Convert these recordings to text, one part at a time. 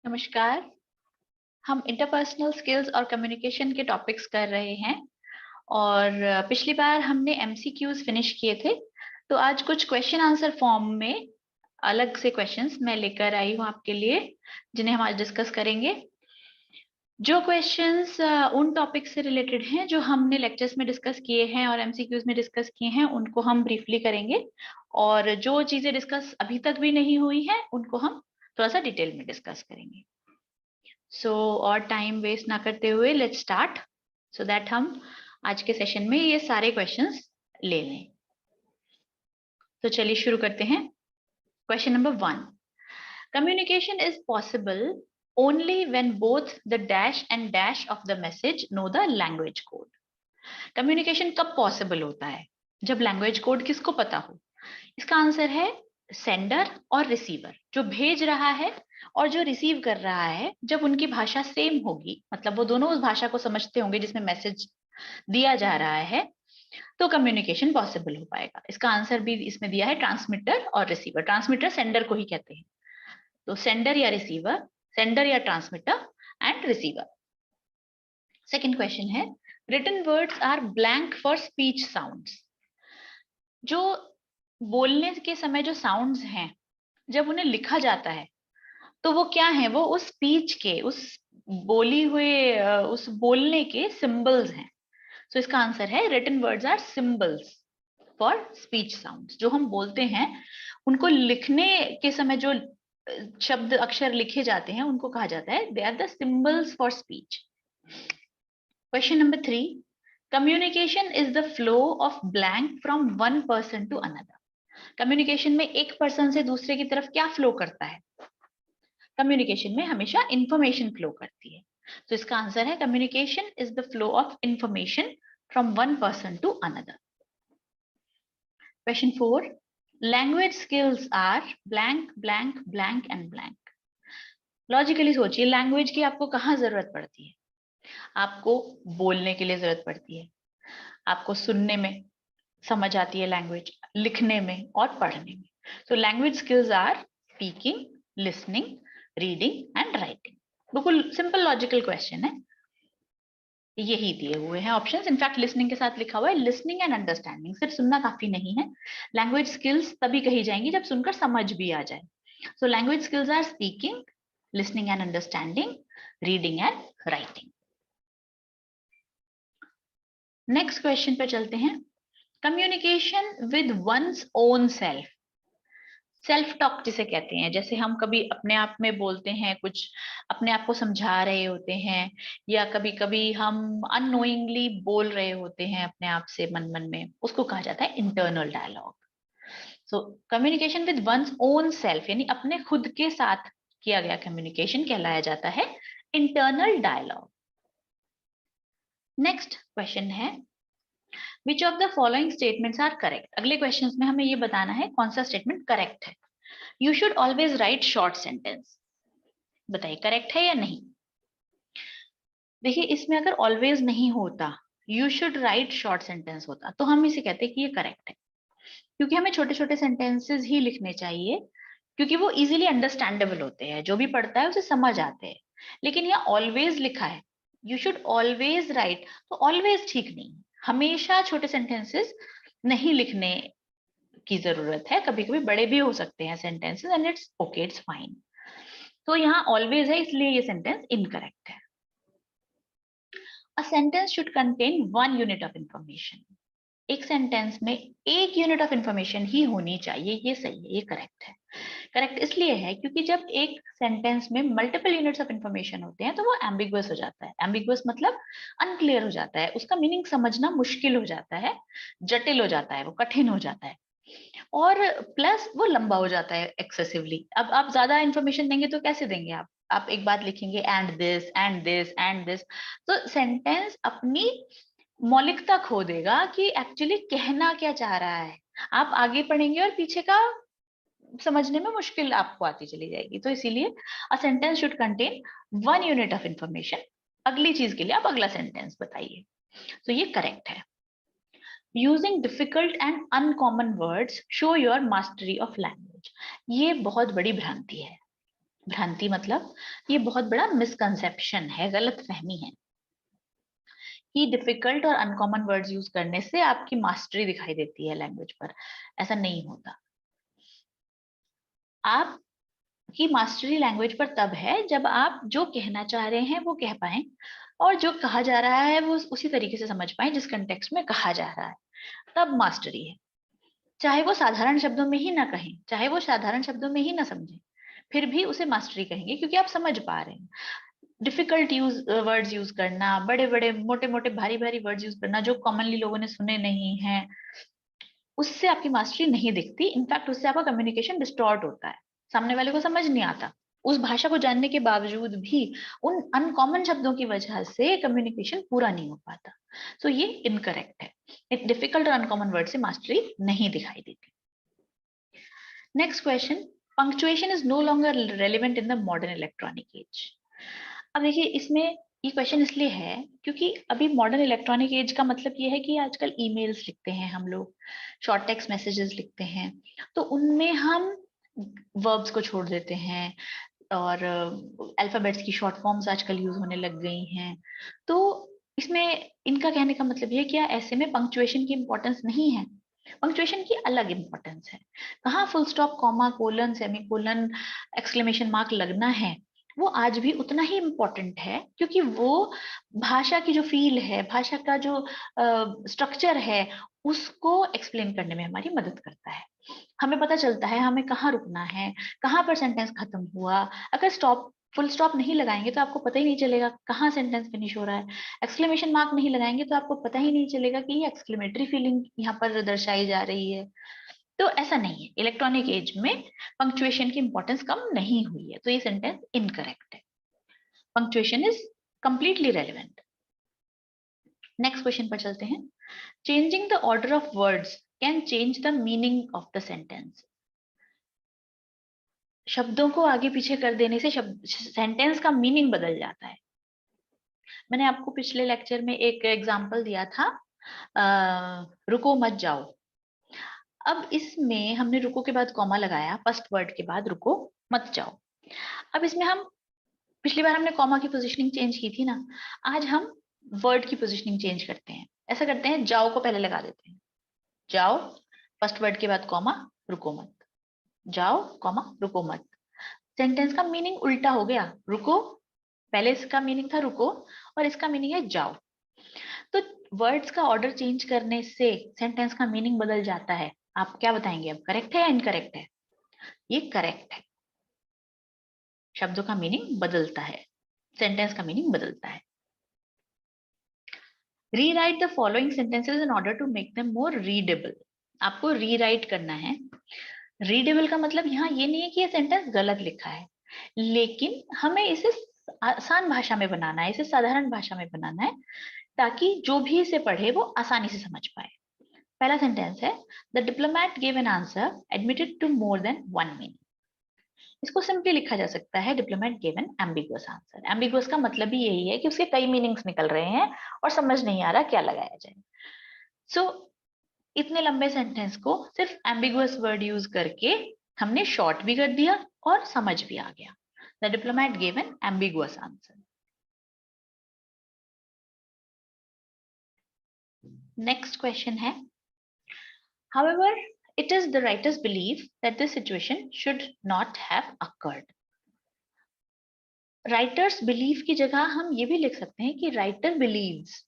नमस्कार। हम interpersonal skills और कम्युनिकेशन के टॉपिक्स कर रहे हैं और पिछली बार हमने एमसीक्यूज फिनिश किए थे, तो आज कुछ क्वेश्चन आंसर फॉर्म में अलग से क्वेश्चंस मैं लेकर आई हूँ आपके लिए, जिन्हें हम आज डिस्कस करेंगे। जो क्वेश्चंस उन टॉपिक से रिलेटेड हैं जो हमने लेक्चर्स में डिस्कस किए हैं और एमसीक्यूज में डिस्कस किए हैं, उनको हम ब्रीफली करेंगे, और जो चीजें डिस्कस अभी तक भी नहीं हुई हैं उनको हम थोड़ा सा डिटेल में डिस्कस करेंगे। और टाइम वेस्ट ना करते हुए लेट्स स्टार्ट, सो दैट हम आज के सेशन में ये सारे क्वेश्चंस ले लें। तो चलिए शुरू करते हैं। Question number 1, communication is possible only when both the dash and dash of the message know the language code. Communication कब पॉसिबल होता है? जब लैंग्वेज कोड किसको पता हो। इसका आंसर है सेंडर और रिसीवर, जो भेज रहा है और जो रिसीव कर रहा है, जब उनकी भाषा सेम होगी, मतलब वो दोनों उस भाषा को समझते होंगे जिसमें मैसेज दिया जा रहा है, तो कम्युनिकेशन पॉसिबल हो पाएगा। इसका आंसर भी इसमें दिया है ट्रांसमीटर और रिसीवर। ट्रांसमीटर सेंडर को ही कहते हैं, तो सेंडर या रिसीवर, सेंडर या transmitter and receiver. Second question है, written words are blank for speech sounds. जो बोलने के समय जो साउंड्स हैं, जब उन्हें लिखा जाता है तो वो क्या है? वो उस स्पीच के, उस बोली हुए उस बोलने के सिंबल्स हैं। सो इसका आंसर है written words are symbols for speech sounds. जो हम बोलते हैं उनको लिखने के समय जो शब्द अक्षर लिखे जाते हैं उनको कहा जाता है they are the symbols for speech. Question number 3, communication is the flow of blank from one person to another. Communication में एक पर्सन से दूसरे की तरफ क्या फ्लो करता है? कम्युनिकेशन में हमेशा इंफॉर्मेशन फ्लो करती है, तो इसका आंसर है communication is the flow of information from one person to another. Question 4, language skills are blank blank blank and blank. Logically सोचिए, लैंग्वेज की आपको कहाँ जरूरत पड़ती है? आपको बोलने के लिए जरूरत पड़ती है, आपको सुनने में समझ आती है लैंग्वेज, लिखने में और पढ़ने में। तो language skills are speaking, listening, reading and writing. बिल्कुल सिंपल लॉजिकल क्वेश्चन है, यही दिए हुए हैं ऑप्शंस। इनफैक्ट लिसनिंग के साथ लिखा हुआ है लिसनिंग एंड अंडरस्टैंडिंग। सिर्फ सुनना काफी नहीं है, लैंग्वेज स्किल्स तभी कही जाएंगी जब सुनकर समझ भी आ जाए। So language skills are speaking, listening and understanding, reading and writing. Next question पे चलते हैं। Communication with one's own self. Self talk जिसे कहते हैं, जैसे हम कभी अपने आप में बोलते हैं, कुछ अपने आप को समझा रहे होते हैं, या कभी कभी हम अननोइंगली बोल रहे होते हैं अपने आप से मन मन में, उसको कहा जाता है internal dialogue. So communication with one's own self, यानी अपने खुद के साथ किया गया कम्युनिकेशन कहलाया जाता है इंटरनल डायलॉग। नेक्स्ट क्वेश्चन है, which of the following statements are correct. अगले क्वेश्चंस में हमें ये बताना है कौन सा स्टेटमेंट करेक्ट है। You should always write short sentence. बताइए करेक्ट है या नहीं। देखिए, इसमें अगर ऑलवेज नहीं होता, you should write short sentence होता, तो हम इसे कहते हैं कि ये करेक्ट है, क्योंकि हमें छोटे छोटे सेंटेंसेस ही लिखने चाहिए, क्योंकि वो इजीली अंडरस्टैंडेबल होते हैं, जो भी पढ़ता है उसे समझ आते हैं। लेकिन यहाँ ऑलवेज लिखा है, यू शुड ऑलवेज राइट, तो ऑलवेज ठीक नहीं। हमेशा छोटे सेंटेंसेस नहीं लिखने की जरूरत है, कभी कभी बड़े भी हो सकते हैं sentences, and it's okay, it's fine. तो यहाँ ऑलवेज है, इसलिए ये सेंटेंस इनकरेक्ट है। A sentence should contain one unit of information. एक सेंटेंस में एक यूनिट ऑफ इंफॉर्मेशन ही होनी चाहिए, ये सही है, ये करेक्ट है। करेक्ट इसलिए है क्योंकि जब एक सेंटेंस में मल्टीपल यूनिट्स ऑफ इंफॉर्मेशन होते हैं तो वो एम्बिगुअस हो जाता है। एम्बिगुअस मतलब अनक्लियर हो जाता है, उसका मीनिंग समझना मुश्किल हो जाता है, जटिल हो जाता है, वो कठिन हो जाता है, और प्लस वो लंबा हो जाता है एक्सेसिवली। अब आप ज्यादा इंफॉर्मेशन देंगे तो कैसे देंगे? आप एक बात लिखेंगे and this and this and this, तो सेंटेंस अपनी मौलिकता खो देगा कि एक्चुअली कहना क्या चाह रहा है। आप आगे पढ़ेंगे और पीछे का समझने में मुश्किल आपको आती चली जाएगी। तो इसीलिए a sentence should contain one unit of information. अगली चीज के लिए आप अगला सेंटेंस बताइए, तो ये करेक्ट है। Using difficult and uncommon words show your mastery of language. ये बहुत बड़ी भ्रांति है। भ्रांति मतलब ये बहुत बड़ा मिसकंसेप्शन है, गलत फहमी है कि डिफिकल्ट और अनकॉमन वर्ड्स यूज करने से आपकी मास्टरी दिखाई देती है लैंग्वेज पर। ऐसा नहीं होता। आपकी मास्टरी लैंग्वेज पर तब है जब आप जो कहना चाह रहे हैं वो कह पाए, और जो कहा जा रहा है वो उसी तरीके से समझ पाए जिस कंटेक्स्ट में कहा जा रहा है, तब मास्टरी है। चाहे वो साधारण शब्दों में ही ना कहें, चाहे वो साधारण शब्दों में ही ना समझें, फिर भी उसे मास्टरी कहेंगे क्योंकि आप समझ पा रहे हैं। डिफिकल्ट वर्ड्स यूज करना, बड़े बड़े मोटे मोटे भारी भारी वर्ड्स यूज करना जो कॉमनली लोगों ने सुने नहीं है, उससे आपकी मास्टरी नहीं दिखती। इनफैक्ट उससे आपका कम्युनिकेशन डिस्टॉर्ट होता है, सामने वाले को समझ नहीं आता। उस भाषा को जानने के बावजूद भी उन अनकॉमन शब्दों की वजह से कम्युनिकेशन पूरा नहीं हो पाता। सो ये इनकरेक्ट है। डिफिकल्ट और अनकॉमन वर्ड से मास्टरी नहीं दिखाई देती। Next question, punctuation is no longer relevant in the modern electronic age. अब देखिए इसमें ये क्वेश्चन इसलिए है क्योंकि अभी मॉडर्न इलेक्ट्रॉनिक एज का मतलब ये है कि आजकल ईमेल्स लिखते हैं हम लोग, शॉर्ट टेक्स्ट मैसेजेस लिखते हैं, तो उनमें हम वर्ब्स को छोड़ देते हैं और अल्फाबेट्स की शॉर्ट फॉर्म्स आजकल यूज होने लग गई हैं। तो इसमें इनका कहने का मतलब ये है कि ऐसे में पंक्चुएशन की इंपॉर्टेंस नहीं है। पंक्चुएशन की अलग इंपॉर्टेंस है। कहाँ full stop, comma, colon, semicolon, exclamation mark लगना है, वो आज भी उतना ही इम्पोर्टेंट है, क्योंकि वो भाषा की जो फील है, भाषा का जो स्ट्रक्चर है, उसको एक्सप्लेन करने में हमारी मदद करता है। हमें पता चलता है हमें कहाँ रुकना है, कहाँ पर सेंटेंस खत्म हुआ। अगर स्टॉप फुल स्टॉप नहीं लगाएंगे तो आपको पता ही नहीं चलेगा कहाँ सेंटेंस फिनिश हो रहा है। एक्सक्लेमेशन मार्क नहीं लगाएंगे तो आपको पता ही नहीं चलेगा कि ये एक्सक्लेमेटरी फीलिंग यहाँ पर दर्शाई जा रही है। तो ऐसा नहीं है, इलेक्ट्रॉनिक एज में पंक्चुएशन की इंपॉर्टेंस कम नहीं हुई है, तो ये सेंटेंस इनकरेक्ट है। Punctuation is completely relevant. Next question पर चलते हैं। Changing the order of words can change the meaning of the sentence. शब्दों को आगे पीछे कर देने से सेंटेंस का मीनिंग बदल जाता है। मैंने आपको पिछले लेक्चर में एक एग्जांपल दिया था, रुको मत जाओ। अब इसमें हमने रुको के बाद कॉमा लगाया, फर्स्ट वर्ड के बाद रुको मत जाओ। अब इसमें हम पिछली बार हमने कॉमा की पोजीशनिंग चेंज की थी ना, आज हम वर्ड की पोजीशनिंग चेंज करते हैं। ऐसा करते हैं, जाओ को पहले लगा देते हैं, जाओ फर्स्ट वर्ड के बाद कॉमा, रुको मत, जाओ कॉमा रुको मत। सेंटेंस का मीनिंग उल्टा हो गया। रुको पहले इसका मीनिंग था रुको, और इसका मीनिंग है जाओ। तो वर्ड्स का ऑर्डर चेंज करने से सेंटेंस का मीनिंग बदल जाता है। आप क्या बताएंगे, अब करेक्ट है या इनकरेक्ट है? ये करेक्ट है। शब्दों का मीनिंग बदलता है, सेंटेंस का मीनिंग बदलता है। Rewrite the following sentences in order to make them more readable. आपको रीराइट करना है। रीडेबल का मतलब यहाँ ये नहीं है कि ये सेंटेंस गलत लिखा है, लेकिन हमें इसे आसान भाषा में बनाना है, इसे साधारण भाषा में बनाना है, ताकि जो भी इसे पढ़े वो आसानी से समझ पाए। पहला सेंटेंस है, the diplomat give an answer admitted to more than one meaning. इसको सिंपली लिखा जा सकता है, diplomat give an ambiguous answer. Ambiguous का मतलब ही यही है कि उसके कई मीनिंग्स निकल रहे हैं और समझ नहीं आ रहा क्या लगाया जाए। सो इतने लंबे सेंटेंस को सिर्फ एम्बिगुअस वर्ड यूज करके हमने शॉर्ट भी कर दिया और समझ भी आ गया। The diplomat give an ambiguous answer. Next question है, however it is the writer's belief that this situation should not have occurred. Writers believe की जगह हम ये भी लिख सकते हैं कि राइटर बिलीव्स,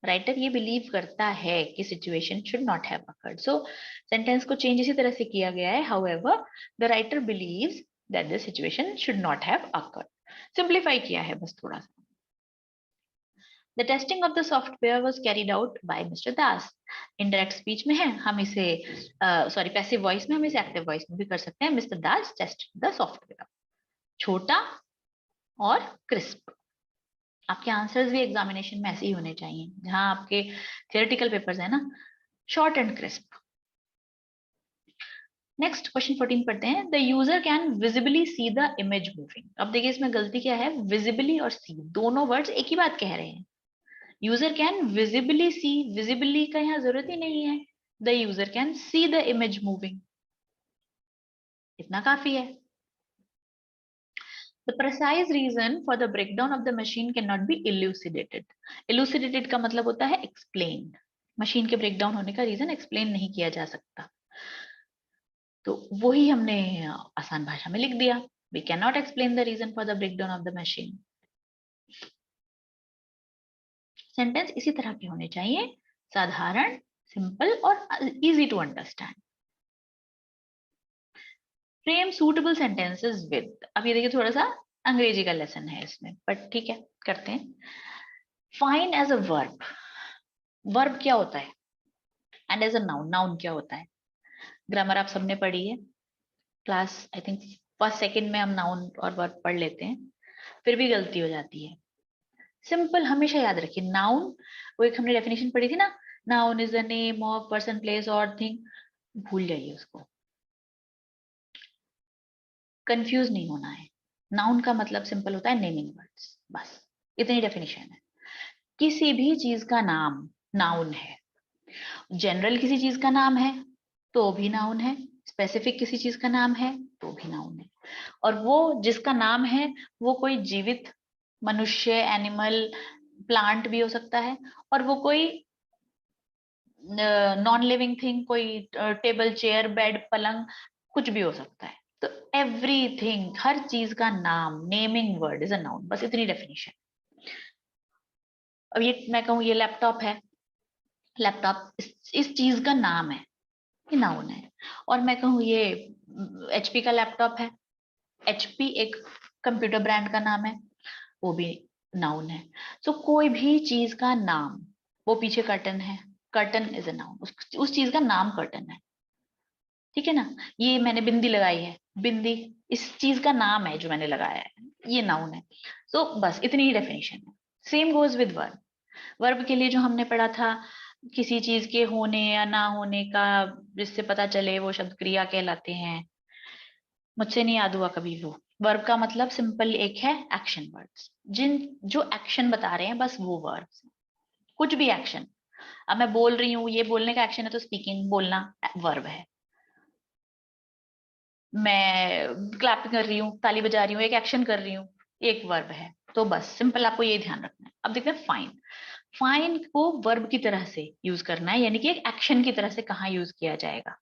राइटर ये बिलीव करता है कि situation should not have occurred. So sentence को चेंज इसी तरह से किया गया है, however the writer believes that the situation should not have occurred. Simplify किया है बस थोड़ा सा। The testing of the software was carried out by Mr. Das. Indirect speech में है, हम इसे सॉरी पैसिव वॉइस में, हम इसे एक्टिव वॉइस में भी कर सकते हैं। Mr. Das tested the software. छोटा और क्रिस्प। आपके आंसर्स भी एग्जामिनेशन में ऐसे ही होने चाहिए, जहां आपके थियोरेटिकल पेपर्स है ना, short and crisp. Next question 14 पढ़ते हैं। The user can visibly C the image moving. अब देखिए इसमें गलती क्या है, विजिबली और सी दोनों वर्ड्स एक ही बात कह रहे हैं। User can visibly see, visibly का यहाँ जरूरत ही नहीं है। The user can see the image moving, इतना काफी है। The precise reason for the breakdown of the machine cannot be elucidated. Elucidated का मतलब होता है explained. मशीन के ब्रेकडाउन होने का रीजन एक्सप्लेन नहीं किया जा सकता, तो वही हमने आसान भाषा में लिख दिया. We cannot explain the reason for the breakdown of the machine. Sentence इसी तरह के होने चाहिए, साधारण, सिंपल और easy to understand. Frame suitable sentences with. अब ये देखिए थोड़ा सा अंग्रेजी का लेसन है इसमें, बट ठीक है करते हैं. Fine as a verb. Verb क्या होता है? And as a noun. Noun क्या होता है? ग्रामर आप सबने पढ़ी है class, I think first second में हम नाउन और वर्ब पढ़ लेते हैं, फिर भी गलती हो जाती है. सिंपल हमेशा याद रखिए, नाउन, वो एक हमने डेफिनेशन पढ़ी थी ना, noun is the name of person, place और थिंग. भूल जाइए उसको, कंफ्यूज नहीं होना है. नाउन का मतलब सिंपल होता है नेमिंग वर्ड्स, बस इतनी डेफिनेशन है. किसी भी चीज का नाम नाउन है. जनरल किसी चीज का नाम है तो भी नाउन है, स्पेसिफिक किसी चीज का नाम है तो भी नाउन है. और वो जिसका नाम है वो कोई जीवित मनुष्य, एनिमल, प्लांट भी हो सकता है, और वो कोई नॉन लिविंग थिंग, कोई टेबल, चेयर, बेड, पलंग, कुछ भी हो सकता है. तो एवरीथिंग, हर चीज का नाम, naming word is a noun. बस इतनी डेफिनेशन. अब ये मैं कहूँ ये लैपटॉप है, लैपटॉप इस चीज का नाम है, ये नाउन है. और मैं कहूँ ये HP का लैपटॉप है, HP एक कंप्यूटर ब्रांड का नाम है, वो भी नाउन है. तो कोई भी चीज का नाम, वो पीछे कर्टन है, कर्टन इज अ नाउन. उस चीज का नाम कर्टन है, ठीक है ना. ये मैंने बिंदी लगाई है, बिंदी इस चीज का नाम है जो मैंने लगाया है, ये नाउन है. तो बस इतनी ही डेफिनेशन है. Same goes with verb. Verb के लिए जो हमने पढ़ा था, किसी चीज के होने या ना होने का जिससे पता चले वो शब्द क्रिया कहलाते हैं. मुझसे नहीं याद हुआ कभी वो. वर्ब का मतलब सिंपल एक है एक्शन वर्ड्स, जिन जो एक्शन बता रहे हैं, बस वो वर्ब्स. कुछ भी एक्शन. अब मैं बोल रही हूँ, ये बोलने का एक्शन है, तो स्पीकिंग, बोलना वर्ब है. मैं क्लैपिंग कर रही हूँ, ताली बजा रही हूँ, एक एक्शन कर रही हूँ, एक वर्ब है. तो बस सिंपल आपको ये ध्यान रखना है. अब देखते हैं फाइन. फाइन को वर्ब की तरह से यूज करना है, यानी कि एक एक्शन की तरह से कहाँ यूज किया जाएगा.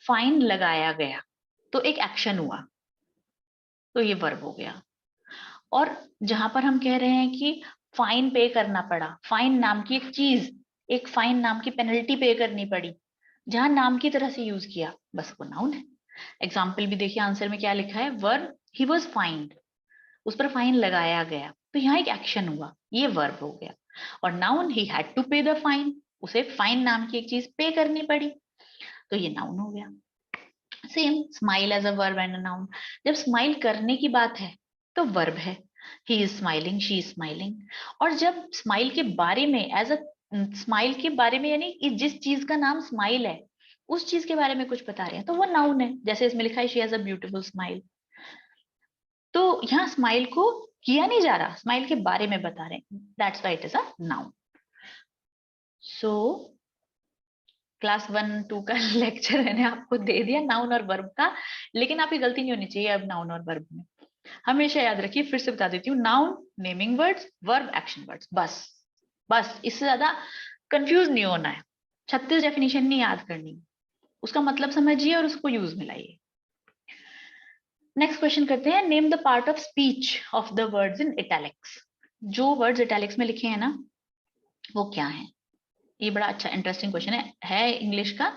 फाइन लगाया गया तो एक एक्शन हुआ, तो ये वर्ब हो गया. और जहां पर हम कह रहे हैं कि फाइन पे करना पड़ा, फाइन नाम की एक चीज, एक फाइन नाम की पेनल्टी पे करनी पड़ी, जहां नाम की तरह से यूज किया, बस वो नाउन है. एग्जाम्पल भी देखिए, आंसर में क्या लिखा है, वर्ब ही वॉज फाइंड, उस पर फाइन लगाया गया, तो यहाँ एक एक्शन हुआ, ये वर्ब हो गया. और नाउन, ही हैड टू पे द फाइन, उसे फाइन नाम की एक चीज पे करनी पड़ी, तो ये नाउन हो गया. Same smile as a verb and a noun. जब स्माइल करने की बात है तो वर्ब है, he is smiling, she is smiling. और जब स्माइल के बारे में, एज अ स्माइल के बारे में, यानी जिस चीज का नाम स्माइल है उस चीज के बारे में कुछ बता रहे हैं, तो वो नाउन है. जैसे इसमें लिखा है she has a beautiful smile, तो यहाँ स्माइल को किया नहीं जा रहा, स्माइल के बारे में बता रहे हैं, that's why it is a noun. So class 1-2 का लेक्चर मैंने आपको दे दिया नाउन और वर्ब का, लेकिन आपकी गलती नहीं होनी चाहिए अब नाउन और वर्ब में. हमेशा याद रखिए, फिर से बता देती हूँ, noun naming words, verb action words, बस. बस इससे ज्यादा कंफ्यूज नहीं होना है. 36 डेफिनेशन नहीं याद करनी, उसका मतलब समझिए और उसको यूज में लाइए. नेक्स्ट क्वेश्चन करते हैं, name the part of speech of the words in italics. जो वर्ड्स इटैलिक्स में लिखे हैं ना, वो क्या है? ये बड़ा अच्छा इंटरेस्टिंग क्वेश्चन है इंग्लिश का.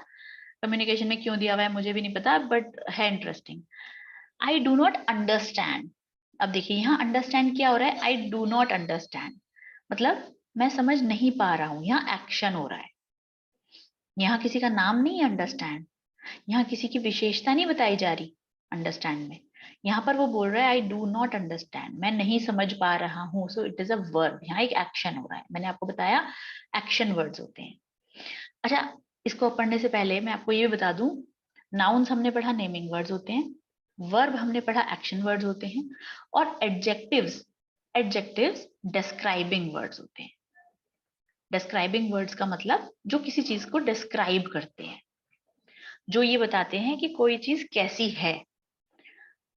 कम्युनिकेशन में क्यों दिया हुआ है मुझे भी नहीं पता, बट है interesting. I do not understand. अब देखिए यहाँ अंडरस्टैंड क्या हो रहा है, आई डू नॉट अंडरस्टैंड, मतलब मैं समझ नहीं पा रहा हूं, यहाँ एक्शन हो रहा है. यहाँ किसी का नाम नहीं है अंडरस्टैंड, यहाँ किसी की विशेषता नहीं बताई जा रही अंडरस्टैंड में. यहाँ पर वो बोल रहा है आई डू नॉट अंडरस्टैंड, मैं नहीं समझ पा रहा हूँ. सो इट इज अ वर्ब, यहाँ एक एक्शन हो रहा है. मैंने आपको बताया एक्शन वर्ड्स होते हैं. अच्छा, इसको पढ़ने से पहले मैं आपको ये भी बता दूं, नाउन्स हमने पढ़ा नेमिंग वर्ड्स होते हैं, वर्ब हमने पढ़ा एक्शन वर्ड्स होते हैं, और एडजेक्टिव्स, एडजेक्टिव्स डिस्क्राइबिंग वर्ड्स होते हैं. डिस्क्राइबिंग वर्ड्स का मतलब जो किसी चीज को डिस्क्राइब करते हैं, जो ये बताते हैं कि कोई चीज कैसी है.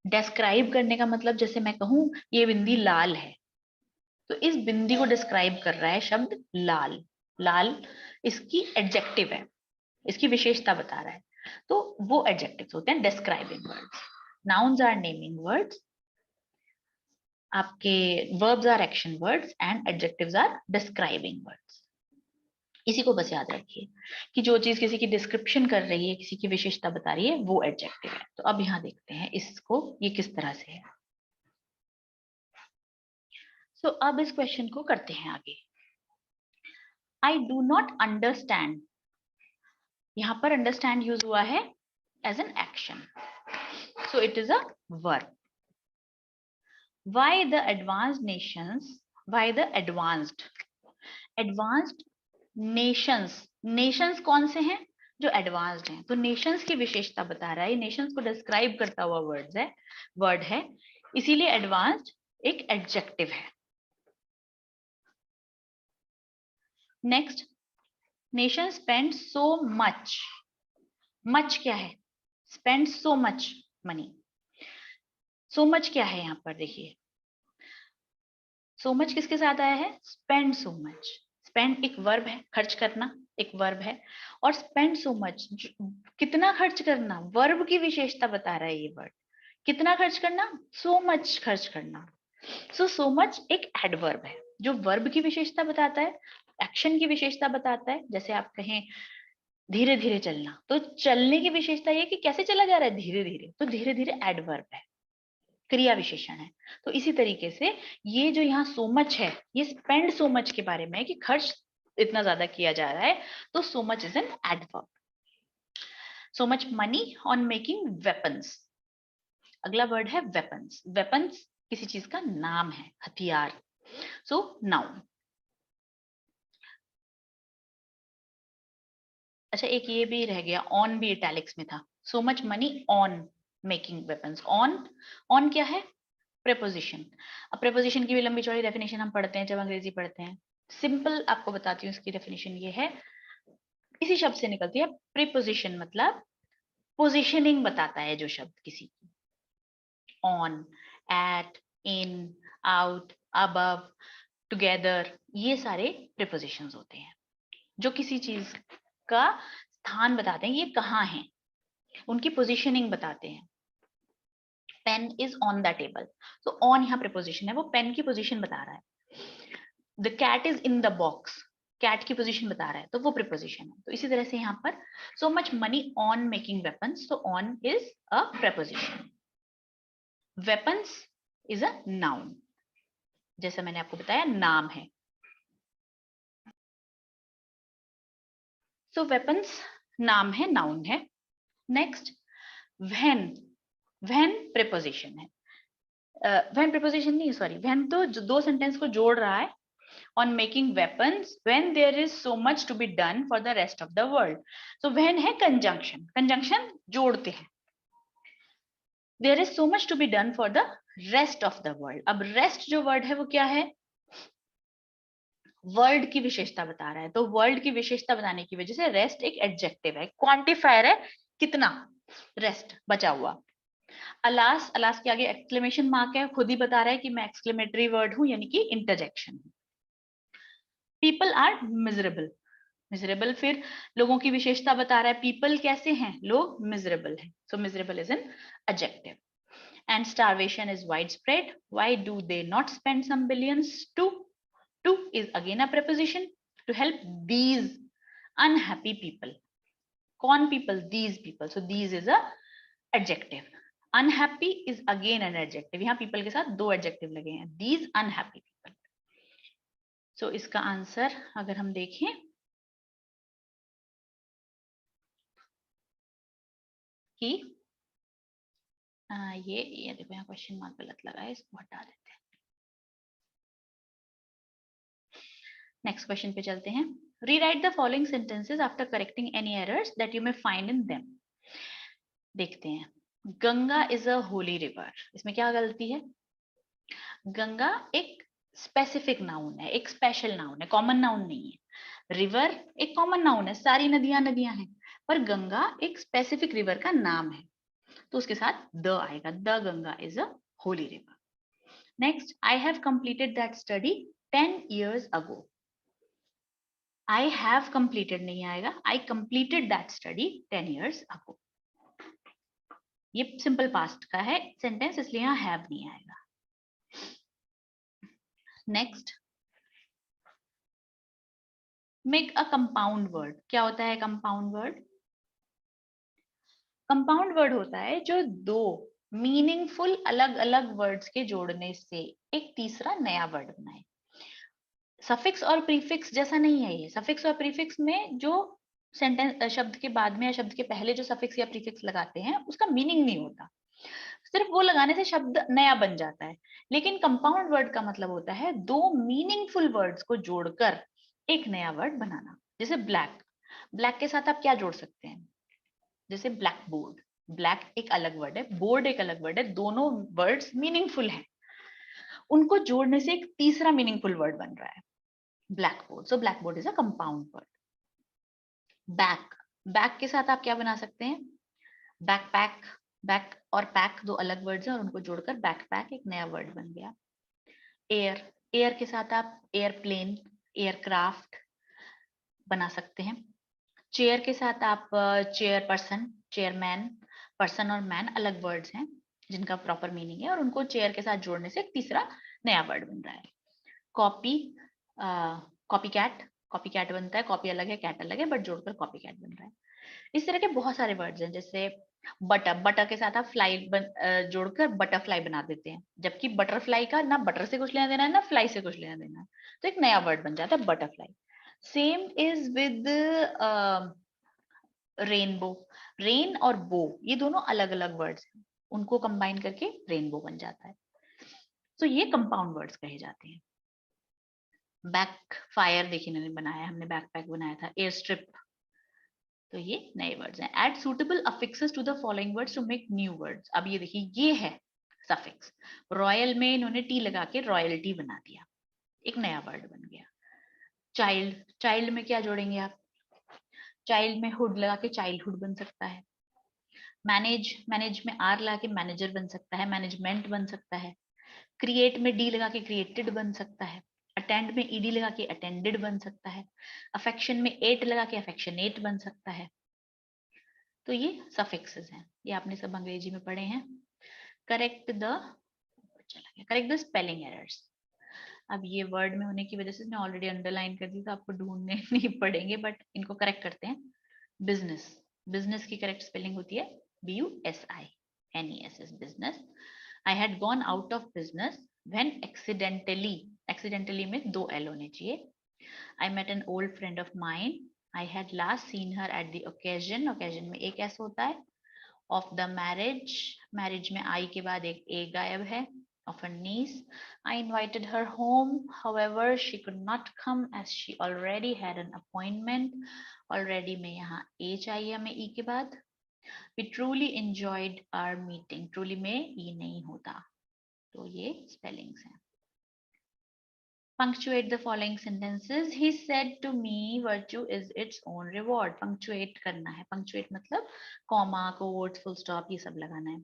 डिस्क्राइब करने का मतलब जैसे मैं कहूं ये बिंदी लाल है, तो इस बिंदी को डिस्क्राइब कर रहा है शब्द लाल। लाल इसकी एडजेक्टिव है, इसकी विशेषता बता रहा है, तो वो एडजेक्टिव्स होते हैं describing words. Nouns are naming words, आपके verbs are action words and adjectives are describing words. इसी को बस याद रखिए कि जो चीज किसी की डिस्क्रिप्शन कर रही है, किसी की विशेषता बता रही है, वो एडजेक्टिव है। तो अब यहाँ देखते हैं इसको ये किस तरह से है। सो अब इस क्वेश्चन को करते हैं आगे। आई डू नॉट अंडरस्टैंड, यहां पर अंडरस्टैंड यूज हुआ है as an action, so it is a verb. Why the advanced nations, why the advanced nations, nations कौन से हैं? जो एडवांस्ड हैं। तो नेशंस की विशेषता बता रहा है, नेशंस को डिस्क्राइब करता हुआ वर्ड है, इसीलिए एडवांस्ड एक एडजेक्टिव है। Next, nation spend so much, much क्या है? Spend so much money. So much क्या है यहाँ पर देखिए, सो मच किसके साथ आया है? Spend so much. स्पेंड एक वर्ब है, खर्च करना एक वर्ब है, और स्पेंड सो मच कितना खर्च करना, वर्ब की विशेषता बता रहा है ये वर्ड। कितना खर्च करना? सो मच खर्च करना। सो मच एक एडवर्ब है जो वर्ब की विशेषता बताता है, एक्शन की विशेषता बताता है। जैसे आप कहें धीरे धीरे चलना, तो चलने की विशेषता ये कि कैसे चला जा रहा है, धीरे धीरे, तो धीरे धीरे एडवर्ब है, क्रिया विशेषण है। तो इसी तरीके से ये जो यहाँ सो मच है, ये स्पेंड सो मच के बारे में है कि खर्च इतना ज्यादा किया जा रहा है, तो so much is an adverb. So much money on making weapons, अगला वर्ड है वेपन्स। वेपन्स किसी चीज का नाम है, हथियार, सो नाउन। अच्छा एक ये भी रह गया, ऑन भी इटैलिक्स में था। सो much money on making weapons, on क्या है? प्रेपोजिशन। अब प्रेपोजिशन की भी लंबी चौड़ी डेफिनेशन हम पढ़ते हैं जब अंग्रेजी पढ़ते हैं। सिंपल आपको बताती हूँ इसकी डेफिनेशन ये है, इसी शब्द से निकलती है। प्रीपोजिशन मतलब पोजिशनिंग बताता है जो शब्द किसी की। On, at, in, out, above, together, ये सारे प्रीपोजिशंस होते हैं जो किसी चीज का स्थान बताते हैं, ये कहाँ है, उनकी पोजिशनिंग बताते हैं। Pen is on the table, तो ऑन यहाँ प्रीपोजिशन है, वो पेन की पोजीशन बता रहा है। The cat is in the box, cat की पोजीशन बता रहा है, तो वो प्रीपोजिशन है। तो इसी तरह से यहाँ पर so much money on making weapons, तो on is a preposition. Weapons is a noun, जैसा मैंने आपको बताया नाम है। सो वेपन्स नाम है, नाउन है। नेक्स्ट व्हेन, व्हेन प्रीपोजिशन है। व्हेन प्रीपोजिशन नहीं, सॉरी, व्हेन तो दो सेंटेंस को जोड़ रहा है। On making weapons when there is so much to be done for the rest of the world. So when है conjunction, conjunction जोड़ते हैं। There is so much to be done for the rest of the world. अब rest जो word है वो क्या है? World की विशेषता बता रहा है, तो वर्ल्ड की विशेषता बताने की वजह से रेस्ट एक एडजेक्टिव है, क्वांटिफायर है, कितना रेस्ट बचा हुआ। अलास, अलास के आगे एक्सक्लेमेशन मार्क है, खुद ही बता रहा है कि मैं एक्सक्लेमेटरी वर्ड हूं, यानी कि interjection. People are miserable, miserable फिर लोगों की विशेषता बता रहा है, पीपल कैसे हैं, लोग मिजरेबल हैं, so miserable is an adjective. And starvation is widespread, why do they not spend some billions to is again a preposition to help these unhappy people. कौन people? These people, so these is a adjective. Unhappy is again an adjective, यहाँ people के साथ दो adjective लगे हैं, these unhappy people. so इसका answer अगर हम देखें कि ये देखो यहाँ क्वेश्चन मार्क गलत लगा है, इसको हटा देते हैं। नेक्स्ट क्वेश्चन पे चलते हैं। Rewrite the following sentences after correcting any errors that you may find in them. देखते हैं, Ganga is a Holi river, इसमें क्या गलती है? गंगा एक स्पेसिफिक नाउन है, एक स्पेशल नाउन है, कॉमन नाउन नहीं है। रिवर एक कॉमन नाउन है, सारी नदियां नदियां हैं, पर गंगा एक स्पेसिफिक रिवर का नाम है। तो उसके साथ द आएगा, the Ganga is a Holi river. Next, I have completed that study 10 years ago। I have completed नहीं आएगा, I completed that study 10 years ago। ये सिंपल पास्ट का है सेंटेंस, इसलिए यहाँ हैव नहीं आएगा। Next, make a compound word. क्या होता है कंपाउंड वर्ड? कंपाउंड वर्ड होता है जो दो मीनिंगफुल अलग अलग वर्ड्स के जोड़ने से एक तीसरा नया वर्ड बनाए। सफिक्स और प्रीफिक्स जैसा नहीं है ये। सफिक्स और प्रीफिक्स में जो सेंटेंस शब्द के बाद में या शब्द के पहले जो सफिक्स या प्रीफिक्स लगाते हैं उसका मीनिंग नहीं होता, सिर्फ वो लगाने से शब्द नया बन जाता है। लेकिन कंपाउंड वर्ड का मतलब होता है दो मीनिंगफुल वर्ड्स को जोड़कर एक नया वर्ड बनाना। जैसे ब्लैक, ब्लैक के साथ आप क्या जोड़ सकते हैं? जैसे ब्लैक बोर्ड, ब्लैक एक अलग वर्ड है, बोर्ड एक अलग वर्ड है, दोनों वर्ड्स मीनिंगफुल हैं, उनको जोड़ने से एक तीसरा मीनिंगफुल वर्ड बन रहा है, black board. So black board is a compound word. Back, back के साथ आप क्या बना सकते हैं? बैकपैक, बैक और पैक दो अलग वर्ड्स हैं और उनको जोड़कर बैकपैक एक नया वर्ड बन गया। एयर, एयर के साथ आप एयरप्लेन, एयरक्राफ्ट बना सकते हैं। चेयर के साथ आप चेयर पर्सन, चेयरमैन, पर्सन और मैन अलग वर्ड्स हैं जिनका प्रॉपर मीनिंग है और उनको चेयर के साथ जोड़ने से एक तीसरा नया वर्ड बन रहा है। Copy, copy cat, copy cat बनता है, कॉपी अलग है कैट अलग है, बट जोड़कर कॉपी कैट बन रहा है। इस तरह के बहुत सारे वर्ड्स हैं। जैसे बटर, बटर के साथ आप फ्लाई जोड़कर बटरफ्लाई बना देते हैं, जबकि बटरफ्लाई का ना बटर से कुछ लेना देना है ना फ्लाई से कुछ लेना देना है, तो एक नया वर्ड बन जाता है butterfly. Same is with rainbow, rain और बो ये दोनों अलग अलग वर्ड्स हैं, उनको कंबाइन करके रेनबो बन जाता है। तो ये कंपाउंड वर्ड्स कहे जाते हैं। बैक फायर देखिए मैंने बनाया, हमने बैकपैक बनाया था, एयर स्ट्रिप, तो ये नए वर्ड्स हैं। Add suitable affixes to the following words to make new words. अब ये देखिए ये है सफिक्स, रॉयल में इन्होंने टी लगा के रॉयल्टी बना दिया, एक नया वर्ड बन गया। चाइल्ड, चाइल्ड में क्या जोड़ेंगे आप? चाइल्ड में हुड लगा के चाइल्डहुड बन सकता है। मैनेज, मैनेज में आर लगा के मैनेजर बन सकता है, मैनेजमेंट बन सकता है। क्रिएट में डी लगा के क्रिएटेड बन सकता है। अटेंड में ईडी लगा के अटेंडेड बन सकता है। अफेक्शन में एट लगा के अफेक्शनेट बन सकता है। तो ये सफिक्सेस हैं, ये आपने सब अंग्रेजी में पढ़े हैं। करेक्ट द, चला गया, करेक्ट द स्पेलिंग एरर्स। अब ये वर्ड में होने की वजह से मैं ऑलरेडी अंडरलाइन कर दी तो आपको ढूंढने नहीं पड़ेंगे, बट इनको करेक्ट करते हैं। बिजनेस, बिजनेस की करेक्ट स्पेलिंग होती है BUSINESS, business. I had gone out of business when accidentally, accidentally में दो एल होने चाहिए। I met an old friend of mine, I had last seen her at the occasion, occasion में एक S होता है। ऑफ द मैरिज, मैरिज में आई के बाद एक ए गायब है। Of her niece, I invited her home, however she could not come as she already had an appointment. Already में यहाँ a चाहिए हमें e के बाद। We truly enjoyed our meeting, truly में e नहीं होता, तो ये spellings हैं। Punctuate the following sentences. He said to me, virtue is its own reward. Punctuate करना है, punctuate मतलब comma, quotes, full stop ये सब लगाना है।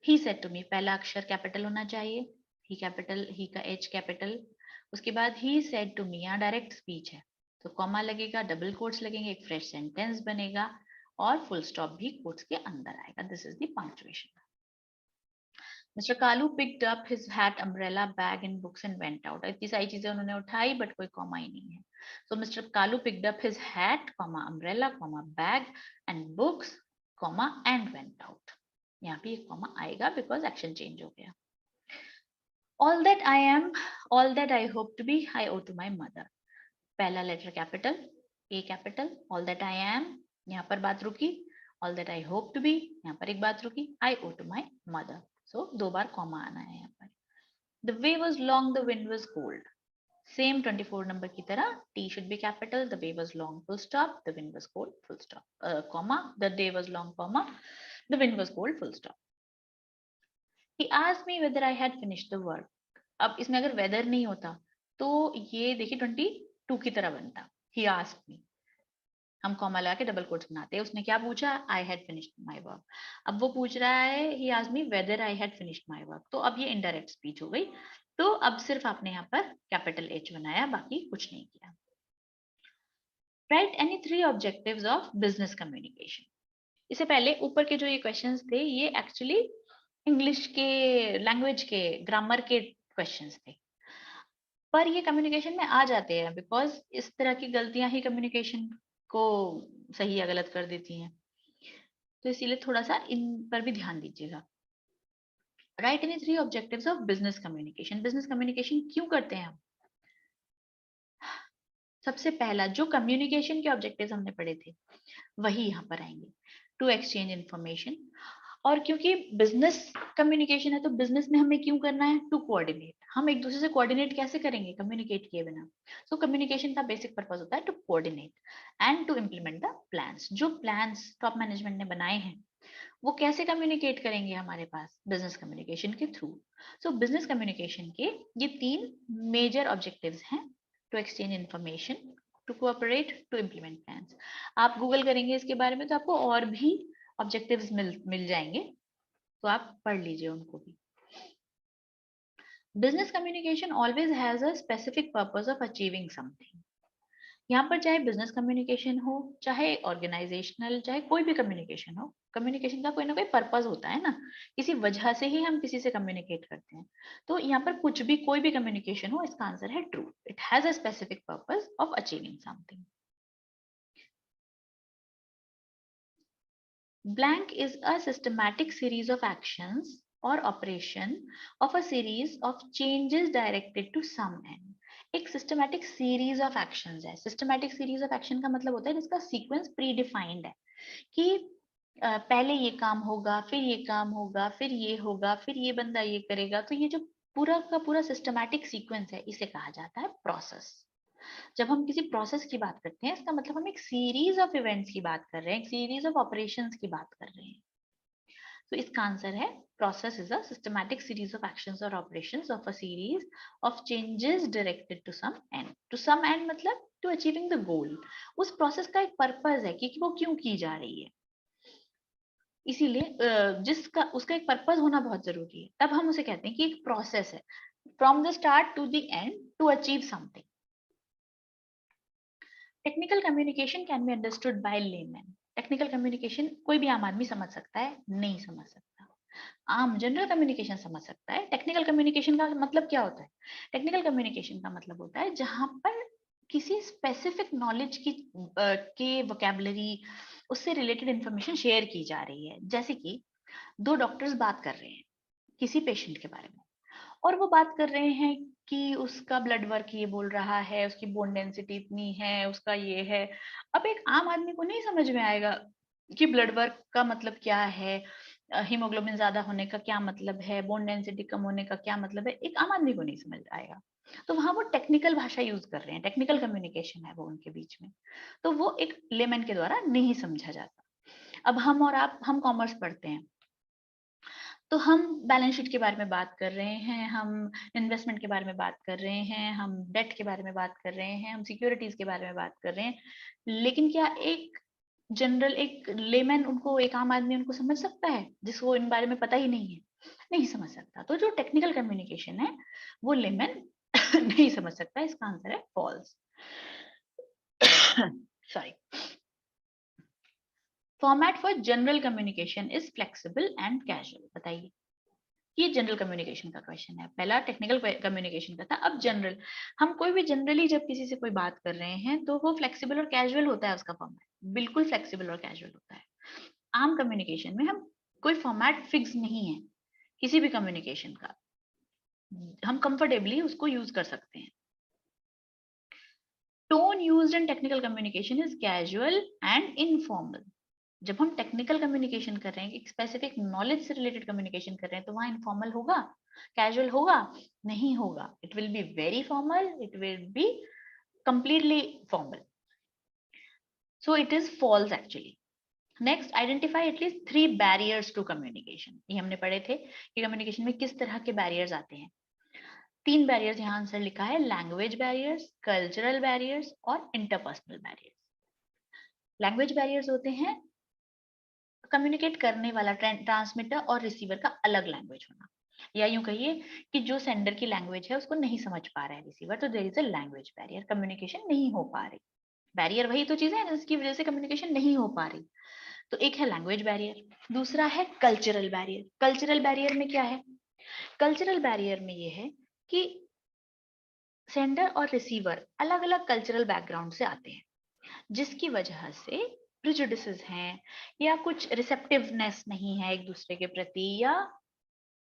He said to me, पहला अक्षर कैपिटल होना चाहिए, he कैपिटल, he का h कैपिटल। उसके बाद he said to me, यहाँ डायरेक्ट स्पीच है तो कॉमा लगेगा, डबल कोट्स लगेंगे, एक फ्रेश सेंटेंस बनेगा और फुल स्टॉप भी कोट्स के अंदर आएगा। This is the punctuation. Mr. Kalu picked up his hat, umbrella, bag and books and went out. इतनी सारी चीजें उन्होंने उठाई बट कोई कॉमा ही नहीं है। So Mr. Kalu picked up his hat, umbrella, bag and books, and went out. यहाँ पे एक कॉमा आएगा बिकॉज एक्शन चेंज हो गया। All that I am, all that I hope to be, I owe to my mother. पहला letter capital, A capital, all that I am, यहाँ पर बात रुकी। all that I hope to be, यहाँ पर एक बात रुकी। I owe to my mother. So दो बार कॉमा आना है यहाँ पर। The way was long, the wind was cold. Same 24 number की तरह T should be capital, the way was long, full stop, the wind was cold, full stop, comma, the day was long, comma, the wind was cold, full stop. He asked me whether I had finished the work. अब इसमें अगर weather नहीं होता तो ये देखिए 22 की तरह बनता, he asked me, हम कॉमा लगा के डबल कोट्स बनाते हैं। उसने क्या पूछा, I had finished my work. अब वो पूछ रहा है he asked me whether I had finished my work, तो अब ये इनडायरेक्ट स्पीच हो गई। तो अब सिर्फ आपने यहाँ पर कैपिटल एच बनाया, बाकी कुछ नहीं किया। Right any 3 objectives of business communication. इससे पहले ऊपर के जो ये क्वेश्चंस थे ये एक्चुअली इंग्लिश के लैंग्वेज के ग्रामर के क्वेश्चंस थे, पर ये कम्युनिकेशन में आ जाते हैं बिकॉज इस तरह की गलतियां ही कम्युनिकेशन को सही या गलत कर देती हैं, तो इसीलिए थोड़ा सा इन पर भी ध्यान दीजिएगा। Right any 3 objectives of business communication. Business communication क्यों करते हैं हम? सबसे पहला जो कम्युनिकेशन के ऑब्जेक्टिव्स हमने पढ़े थे वही यहाँ पर आएंगे, टू एक्सचेंज इंफॉर्मेशन। और क्योंकि बिजनेस कम्युनिकेशन है तो बिजनेस में हमें क्यों करना है, टू कोऑर्डिनेट। हम एक दूसरे से कोऑर्डिनेट कैसे करेंगे, कम्युनिकेट किए बिना। सो कम्युनिकेशन का बेसिक पर्पस होता है to coordinate and to implement the plans. जो प्लान्स टॉप मैनेजमेंट ने बनाए हैं वो कैसे कम्युनिकेट करेंगे हमारे पास, बिजनेस कम्युनिकेशन के थ्रू। सो बिजनेस कम्युनिकेशन के ये 3 मेजर ऑब्जेक्टिव्स हैं, to exchange information, to cooperate, to implement plans. आप गूगल करेंगे इसके बारे में तो आपको और भी ऑब्जेक्टिव्स मिल जाएंगे, तो आप पढ़ लीजिए उनको भी। Business communication always has a specific purpose of achieving something. यहाँ पर चाहे बिजनेस कम्युनिकेशन हो, चाहे ऑर्गेनाइजेशनल, चाहे कोई भी कम्युनिकेशन हो, कम्युनिकेशन का कोई ना कोई पर्पस होता है ना, किसी वजह से ही हम किसी से कम्युनिकेट करते हैं। तो यहाँ पर कुछ भी कोई भी कम्युनिकेशन हो, इसका आंसर है true, it has a specific purpose of achieving something. Blank is a systematic series of actions or operation of a series of changes directed to some end. एक systematic series of actions है। systematic series of action का मतलब होता है जिसका sequence predefined है कि पहले ये काम होगा, फिर ये काम होगा, फिर ये होगा, फिर ये बंदा ये करेगा। तो ये जो पूरा का पूरा systematic sequence है इसे कहा जाता है process। जब हम किसी प्रोसेस की बात करते हैं इसका मतलब हम एक सीरीज ऑफ इवेंट्स की बात कर रहे हैं, एक सीरीज ऑफ ऑपरेशंस की बात कर रहे हैं। तो इसका आंसर है process is a systematic series of actions और operations of a series of changes directed to some end. To some end मतलब टू अचीविंग द गोल। उस प्रोसेस का एक पर्पस है कि वो क्यों की जा रही है, इसीलिए जिसका उसका एक पर्पस होना बहुत जरूरी है, तब हम उसे कहते हैं कि एक प्रोसेस है from the start to the end to achieve something. Technical communication can be understood by layman. Technical communication कोई भी आम आदमी समझ सकता है, नहीं समझ सकता। आम जनरल कम्युनिकेशन समझ सकता है। टेक्निकल कम्युनिकेशन का मतलब क्या होता है? टेक्निकल कम्युनिकेशन का मतलब होता है जहां पर किसी स्पेसिफिक नॉलेज की के वोकैबुलरी, उससे रिलेटेड इंफॉर्मेशन शेयर की जा रही है। जैसे कि 2 डॉक्टर्स बात कर रहे हैं किसी पेशेंट के बारे में, और वो बात कर रहे हैं कि उसका ब्लड वर्क ये बोल रहा है, उसकी बोन डेंसिटी इतनी है, उसका ये है। अब एक आम आदमी को नहीं समझ में आएगा कि ब्लड वर्क का मतलब क्या है, हीमोग्लोबिन ज्यादा होने का क्या मतलब है, बोन डेंसिटी कम होने का क्या मतलब है, एक आम आदमी को नहीं समझ आएगा। तो वहां वो टेक्निकल भाषा यूज कर रहे हैं, टेक्निकल कम्युनिकेशन है वो उनके बीच में, तो वो एक लेमैन के द्वारा नहीं समझा जाता। अब हम और आप, हम कॉमर्स पढ़ते हैं तो हम बैलेंस शीट के बारे में बात कर रहे हैं, हम इन्वेस्टमेंट के बारे में बात कर रहे हैं, हम डेट के बारे में बात कर रहे हैं, हम सिक्योरिटीज के बारे में बात कर रहे हैं। लेकिन क्या एक जनरल, एक लेमैन उनको, एक आम आदमी उनको समझ सकता है जिसको इन बारे में पता ही नहीं है? नहीं समझ सकता। तो जो टेक्निकल कम्युनिकेशन है वो लेमैन नहीं समझ सकता। इसका आंसर है false. Sorry. Format for general communication is flexible and casual. बताइए, ये जनरल कम्युनिकेशन का क्वेश्चन है। पहला टेक्निकल कम्युनिकेशन का था, अब जनरल। हम कोई भी जनरली जब किसी से कोई बात कर रहे हैं तो वो फ्लेक्सिबल और कैजुअल होता है, उसका फॉर्मेट बिल्कुल फ्लेक्सिबल और कैजुअल होता है। आम कम्युनिकेशन में हम कोई फॉर्मेट फिक्स नहीं है किसी भी कम्युनिकेशन का, हम कंफर्टेबली उसको यूज कर सकते हैं। Tone used in technical communication is casual and informal. जब हम टेक्निकल कम्युनिकेशन कर रहे हैं, एक स्पेसिफिक नॉलेज से रिलेटेड कम्युनिकेशन कर रहे हैं, तो वहां इनफॉर्मल होगा, कैजुअल होगा? नहीं होगा। It will be very formal, it will be completely formal. So it is false actually. Next, identify at least 3 barriers to communication. ये हमने पढ़े थे कि कम्युनिकेशन में किस तरह के बैरियर्स आते हैं। 3 बैरियर्स यहाँ आंसर लिखा है, लैंग्वेज बैरियर्स, कल्चरल बैरियर्स और इंटरपर्सनल बैरियर्स। लैंग्वेज बैरियर्स होते हैं कम्युनिकेट करने वाला ट्रांसमीटर और रिसीवर का अलग लैंग्वेज होना, या यूं कहिए कि जो सेंडर की लैंग्वेज है उसको नहीं समझ पा रहा है रिसीवर, तो there is a language barrier, communication नहीं हो पा रही। बैरियर वही तो चीजें हैं जिसकी वजह से कम्युनिकेशन नहीं हो पा रही। तो एक है लैंग्वेज बैरियर, दूसरा है कल्चरल बैरियर। कल्चरल बैरियर में क्या है? कल्चरल बैरियर में ये है कि सेंडर और रिसीवर अलग अलग कल्चरल बैकग्राउंड से आते हैं, जिसकी वजह से प्रिजुडिसेस हैं या कुछ रिसेप्टिवनेस नहीं है एक दूसरे के प्रति, या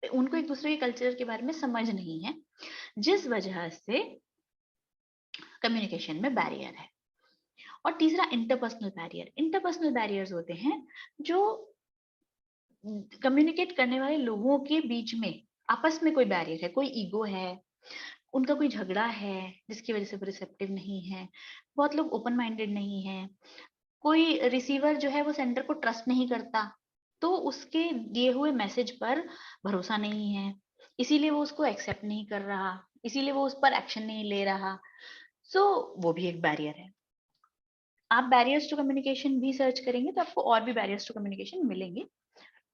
उनको एक दूसरे के कल्चर के बारे में समझ नहीं है, जिस वजह से कम्युनिकेशन में बैरियर है। और तीसरा इंटरपर्सनल बैरियर। इंटरपर्सनल बैरियर्स होते हैं जो कम्युनिकेट करने वाले लोगों के बीच में आपस में कोई बैरियर है, कोई ईगो है, उनका कोई झगड़ा है जिसकी वजह से वो रिसेप्टिव नहीं है, बहुत लोग ओपन माइंडेड नहीं है, कोई रिसीवर जो है वो सेंडर को ट्रस्ट नहीं करता, तो उसके दिए हुए मैसेज पर भरोसा नहीं है, इसीलिए वो उसको एक्सेप्ट नहीं कर रहा, इसीलिए वो उस पर एक्शन नहीं ले रहा। सो वो भी एक बैरियर है। आप बैरियर्स टू कम्युनिकेशन भी सर्च करेंगे तो आपको और भी बैरियर्स टू कम्युनिकेशन मिलेंगे,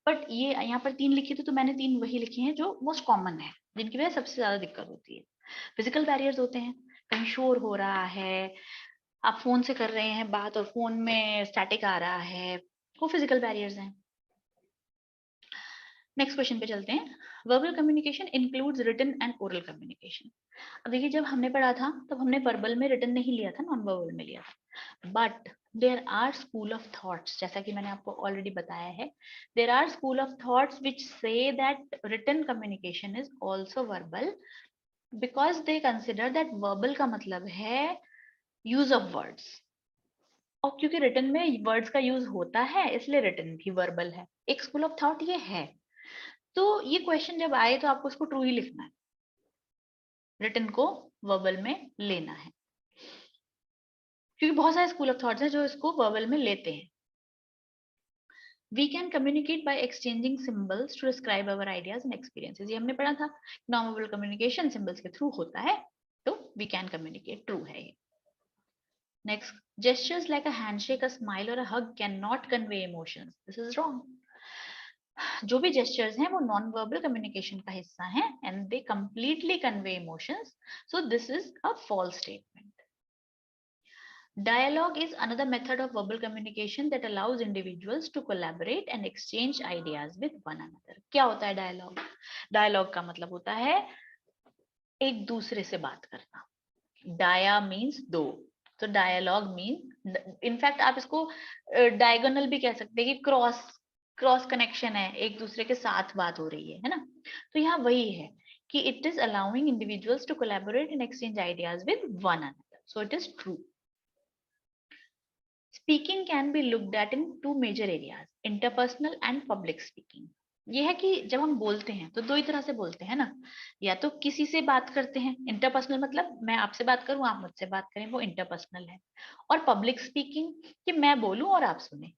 बट ये यहाँ पर 3 लिखे थे तो मैंने 3 वही लिखे हैं जो मोस्ट कॉमन है, जिनकी वजह से सबसे ज्यादा दिक्कत होती है। फिजिकल बैरियर्स होते हैं, कहीं शोर हो रहा है, आप फोन से कर रहे हैं बात और फोन में स्टैटिक आ रहा है, वो फिजिकल बैरियर्स हैं। नेक्स्ट क्वेश्चन पे चलते हैं। Verbal communication includes written and oral communication. अब देखिए जब हमने पढ़ा था तब हमने वर्बल में रिटन नहीं लिया था, नॉन वर्बल में लिया था, but there are school of thoughts, जैसा कि मैंने आपको ऑलरेडी बताया है, there are school of thoughts which say that written communication is also verbal, because they consider that verbal का मतलब है यूज ऑफ वर्ड्स, और क्योंकि रिटन में वर्ड्स का यूज होता है इसलिए रिटन भी वर्बल है। एक स्कूल ऑफ थॉट ये है। तो ये क्वेश्चन जब आए तो आपको उसको ट्रू ही लिखना है, रिटन को वर्बल में लेना है, क्योंकि बहुत सारे स्कूल ऑफ थॉट्स हैं जो इसको वर्बल में लेते हैं। We can communicate by exchanging symbols to describe our ideas and experiences. ये हमने पढ़ा था, नॉन-वर्बल कम्युनिकेशन सिंबल्स के थ्रू होता है, तो we can communicate, ट्रू है ये। Next, gestures like a handshake, a smile or a hug cannot convey emotions. This is wrong. जो भी gestures हैं वो non-verbal communication का हिस्सा हैं and they completely convey emotions. So this is a false statement. Dialogue is another method of verbal communication that allows individuals to collaborate and exchange ideas with one another. क्या होता है dialogue? Dialogue का मतलब होता है एक दूसरे से बात करना. Dia means दो, तो dialogue means, इनफैक्ट आप इसको diagonal भी कह सकते हैं कि क्रॉस कनेक्शन है, एक दूसरे के साथ बात हो रही है ना? तो यहाँ वही है कि it is allowing individuals to collaborate and exchange ideas with one another. So it is true. Speaking can be looked at in two major areas, interpersonal and public speaking. ये है कि जब हम बोलते हैं तो दो ही तरह से बोलते हैं ना, या तो किसी से बात करते हैं, इंटरपर्सनल मतलब मैं आपसे बात करूं आप मुझसे बात करें, वो इंटरपर्सनल है, और पब्लिक स्पीकिंग कि मैं बोलूं और आप सुने,